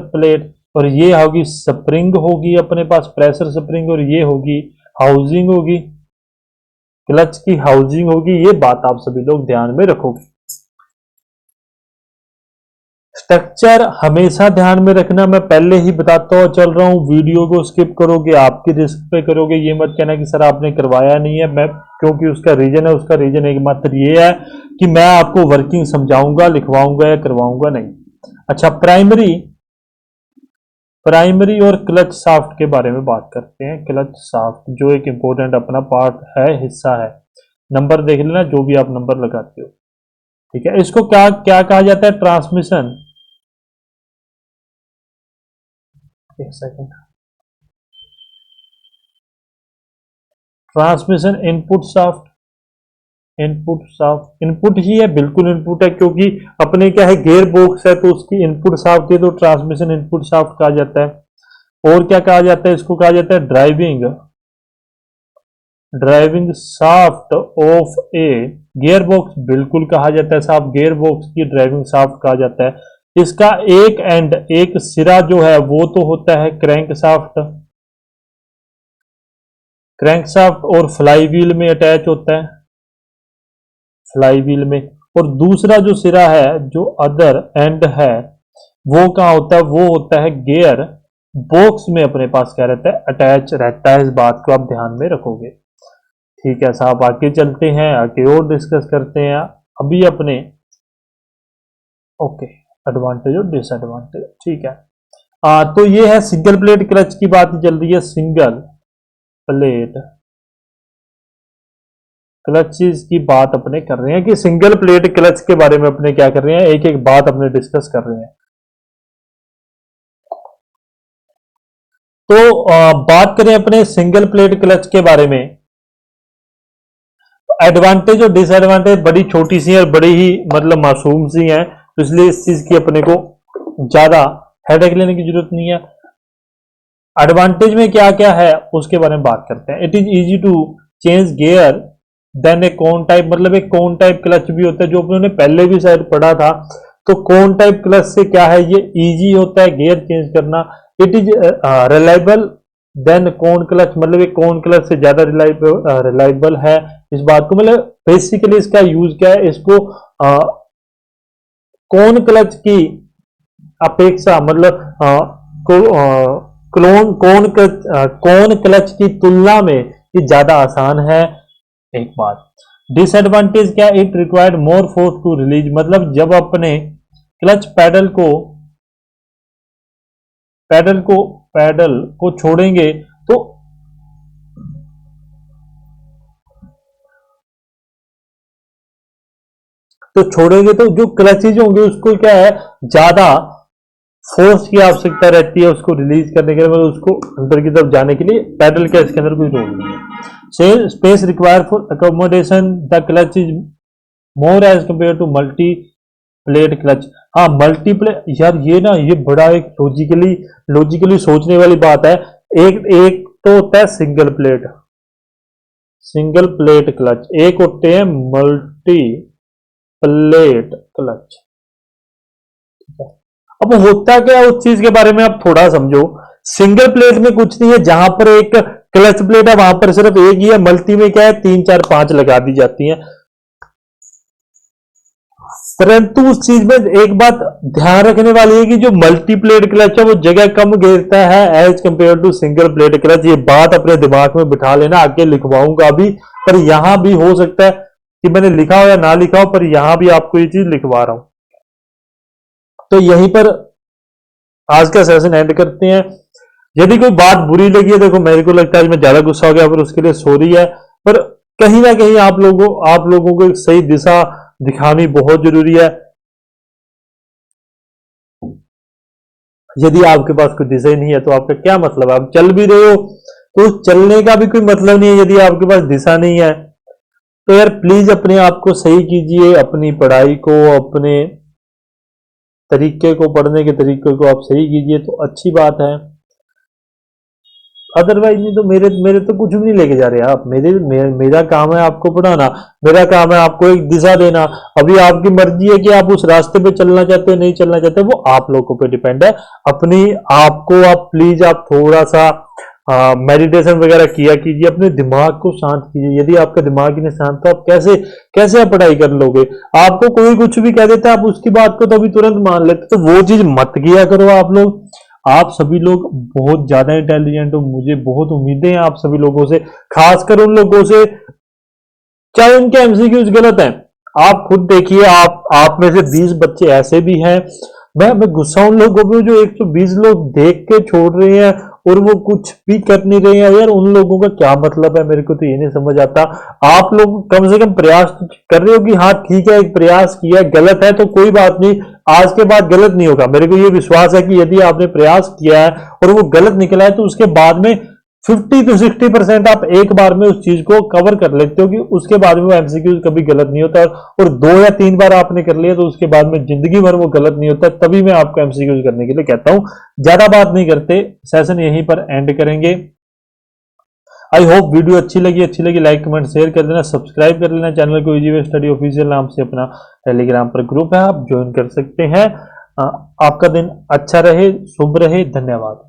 [SPEAKER 1] प्लेट, और ये होगी स्प्रिंग, होगी अपने पास प्रेशर स्प्रिंग, और ये होगी हाउसिंग, होगी क्लच की हाउसिंग होगी। ये बात आप सभी लोग ध्यान में रखोगे। स्ट्रक्चर हमेशा ध्यान में रखना, मैं पहले ही बताता हुआ चल रहा हूं, वीडियो को स्किप करोगे आपकी रिस्क पे करोगे। ये मत कहना कि सर आपने करवाया नहीं है, मैं, क्योंकि उसका रीजन है, उसका रीजन एकमात्र ये है कि मैं आपको वर्किंग समझाऊंगा, लिखवाऊंगा या करवाऊंगा नहीं। अच्छा, प्राइमरी और क्लच शाफ्ट के बारे में बात करते हैं। क्लच शाफ्ट जो एक इंपॉर्टेंट अपना पार्ट है, हिस्सा है, नंबर देख लेना जो भी आप नंबर लगाते हो। ठीक है, इसको क्या क्या कहा जाता है? ट्रांसमिशन। एक second. Transmission input shaft. Input shaft input ही है, बिल्कुल इनपुट है, क्योंकि अपने क्या है गियर बॉक्स है तो उसकी इनपुट शाफ्ट है, तो ट्रांसमिशन इनपुट शाफ्ट कहा जाता है। और क्या कहा जाता है? इसको कहा जाता है driving driving shaft of A gear box, बिल्कुल कहा जाता है साहब, गियर बॉक्स की ड्राइविंग शाफ्ट कहा जाता है। इसका एक एंड, एक सिरा जो है वो तो होता है क्रैंक शाफ्ट, क्रैंक शाफ्ट और फ्लाई व्हील में अटैच होता है, फ्लाई व्हील में। और दूसरा जो सिरा है, जो अदर एंड है, वो कहाँ होता है? वो होता है गियर बॉक्स में, अपने पास क्या रहता है? अटैच रहता है। इस बात को आप ध्यान में रखोगे। ठीक है साहब, आगे चलते हैं, आगे और डिस्कस करते हैं अभी अपने। ओके, एडवांटेज और डिसएडवांटेज। ठीक है, तो ये है सिंगल प्लेट क्लच की बात चल रही है। सिंगल प्लेट क्लचेस की बात अपने कर रहे हैं कि सिंगल प्लेट क्लच के बारे में अपने क्या कर रहे हैं, एक एक बात अपने डिस्कस कर रहे हैं। तो बात करें अपने सिंगल प्लेट क्लच के बारे में, एडवांटेज और डिसएडवांटेज बड़ी छोटी सी और बड़ी ही मतलब मासूम सी हैं, तो इसलिए इस चीज की अपने को ज्यादा हेडेक लेने की जरूरत नहीं है। एडवांटेज में क्या क्या है उसके बारे में बात करते हैं। It is easy to change gear than a cone type, मतलब एक कोन टाइप क्लच भी होता है जो अपने पहले भी शायद पढ़ा था। तो कोन टाइप क्लच से क्या है, ये इजी होता है गियर चेंज करना। It is reliable then cone clutch, मतलब एक कोन क्लच से ज्यादा रिलायबल है। इस बात को मतलब बेसिकली इसका यूज क्या है, इसको कोन क्लच की अपेक्षा मतलब कोन क्लच की तुलना में ये ज्यादा आसान है। एक बात। डिसएडवांटेज क्या? It required more force to release, मतलब जब अपने क्लच पैडल को छोड़ेंगे तो जो क्लचेज होंगे उसको क्या है, ज्यादा फोर्स की आवश्यकता रहती है उसको रिलीज करने के लिए, मतलब उसको अंदर की तरफ जाने के लिए। पैडल का इसके अंदर कोई रोल नहीं है। Space require for accommodation the clutch is more as compare to multi plate clutch. हाँ, मल्टीप्लेट यार, ये ना ये बड़ा एक लॉजिकली सोचने वाली बात है। एक एक तो होता है सिंगल प्लेट क्लच, एक होते हैं मल्टी प्लेट क्लच। अब होता क्या है उस चीज के बारे में आप थोड़ा समझो। सिंगल प्लेट में कुछ नहीं है, जहां पर एक क्लच प्लेट है वहां पर सिर्फ एक ही है। मल्टी में क्या है, 3 4 5 लगा दी जाती हैं। परंतु उस चीज में एक बात ध्यान रखने वाली है कि जो मल्टी प्लेट क्लच है वो जगह कम घेरता है as compare to single plate clutch. ये बात अपने दिमाग में बिठा लेना, आगे लिखवाऊंगा भी, पर यहां भी हो सकता है कि मैंने लिखा हो या ना लिखा हो, पर यहां भी आपको ये चीज लिखवा रहा हूं। तो यहीं पर आज का सेशन एंड करते हैं। यदि कोई बात बुरी लगी है, देखो मेरे को लगता है मैं ज्यादा गुस्सा हो गया, पर उसके लिए सॉरी है। पर कहीं ना कहीं आप लोगों को एक सही दिशा दिखानी बहुत जरूरी है। यदि आपके पास कोई दिशा ही नहीं है तो आपका क्या मतलब है? आप चल भी रहे हो तो चलने का भी कोई मतलब नहीं है यदि आपके पास दिशा नहीं है। तो यार प्लीज अपने आप को सही कीजिए, अपनी पढ़ाई को, अपने तरीके को, पढ़ने के तरीके को आप सही कीजिए तो अच्छी बात है। अदरवाइज नहीं तो मेरे तो कुछ भी नहीं लेके जा रहे आप। मेरा काम है आपको पढ़ाना, मेरा काम है आपको एक दिशा देना। अभी आपकी मर्जी है कि आप उस रास्ते पे चलना चाहते हो नहीं चलना चाहते, वो आप लोगों पे डिपेंड है। अपनी आपको आप प्लीज आप थोड़ा सा मेडिटेशन वगैरह किया कीजिए, अपने दिमाग को शांत कीजिए। यदि आपका दिमाग ही नहीं शांत तो आप कैसे कैसे आप पढ़ाई कर लोगे? आपको कोई कुछ भी कह देता है आप उसकी बात को तो अभी तुरंत मान लेते, तो वो चीज मत किया करो आप लोग। आप सभी लोग बहुत ज्यादा इंटेलिजेंट हो, मुझे बहुत उम्मीदें हैं आप सभी लोगों से, खासकर उन लोगों से चाहे उनके एमसीक्यूज गलत हैं। आप खुद देखिए, आप में से 20 बच्चे ऐसे भी हैं, मैं गुस्सा उन लोगों पे जो 120 लोग देख के छोड़ रहे हैं और वो कुछ भी कर नहीं रहे हैं, यार उन लोगों का क्या मतलब है, मेरे को तो ये नहीं समझ आता। आप लोग कम से कम प्रयास तो कर रहे हो कि हाँ ठीक है, एक प्रयास किया, गलत है तो कोई बात नहीं, आज के बाद गलत नहीं होगा। मेरे को ये विश्वास है कि यदि आपने प्रयास किया है और वो गलत निकला है तो उसके बाद में 50 to 60% आप एक बार में उस चीज को कवर कर लेते हो कि उसके बाद में वो एमसीक्यू कभी गलत नहीं होता। और 2 या 3 बार आपने कर लिया तो उसके बाद में जिंदगी भर वो गलत नहीं होता। तभी मैं आपको एमसीक्यू करने के लिए कहता हूं। ज्यादा बात नहीं करते, सेशन यहीं पर एंड करेंगे। आई होप वीडियो अच्छी लगी लाइक कमेंट शेयर कर देना, सब्सक्राइब कर लेना चैनल को। इजी वे स्टडी ऑफिशियल नाम से अपना टेलीग्राम पर ग्रुप है, आप ज्वाइन कर सकते हैं। आपका दिन अच्छा रहे, शुभ रहे, धन्यवाद।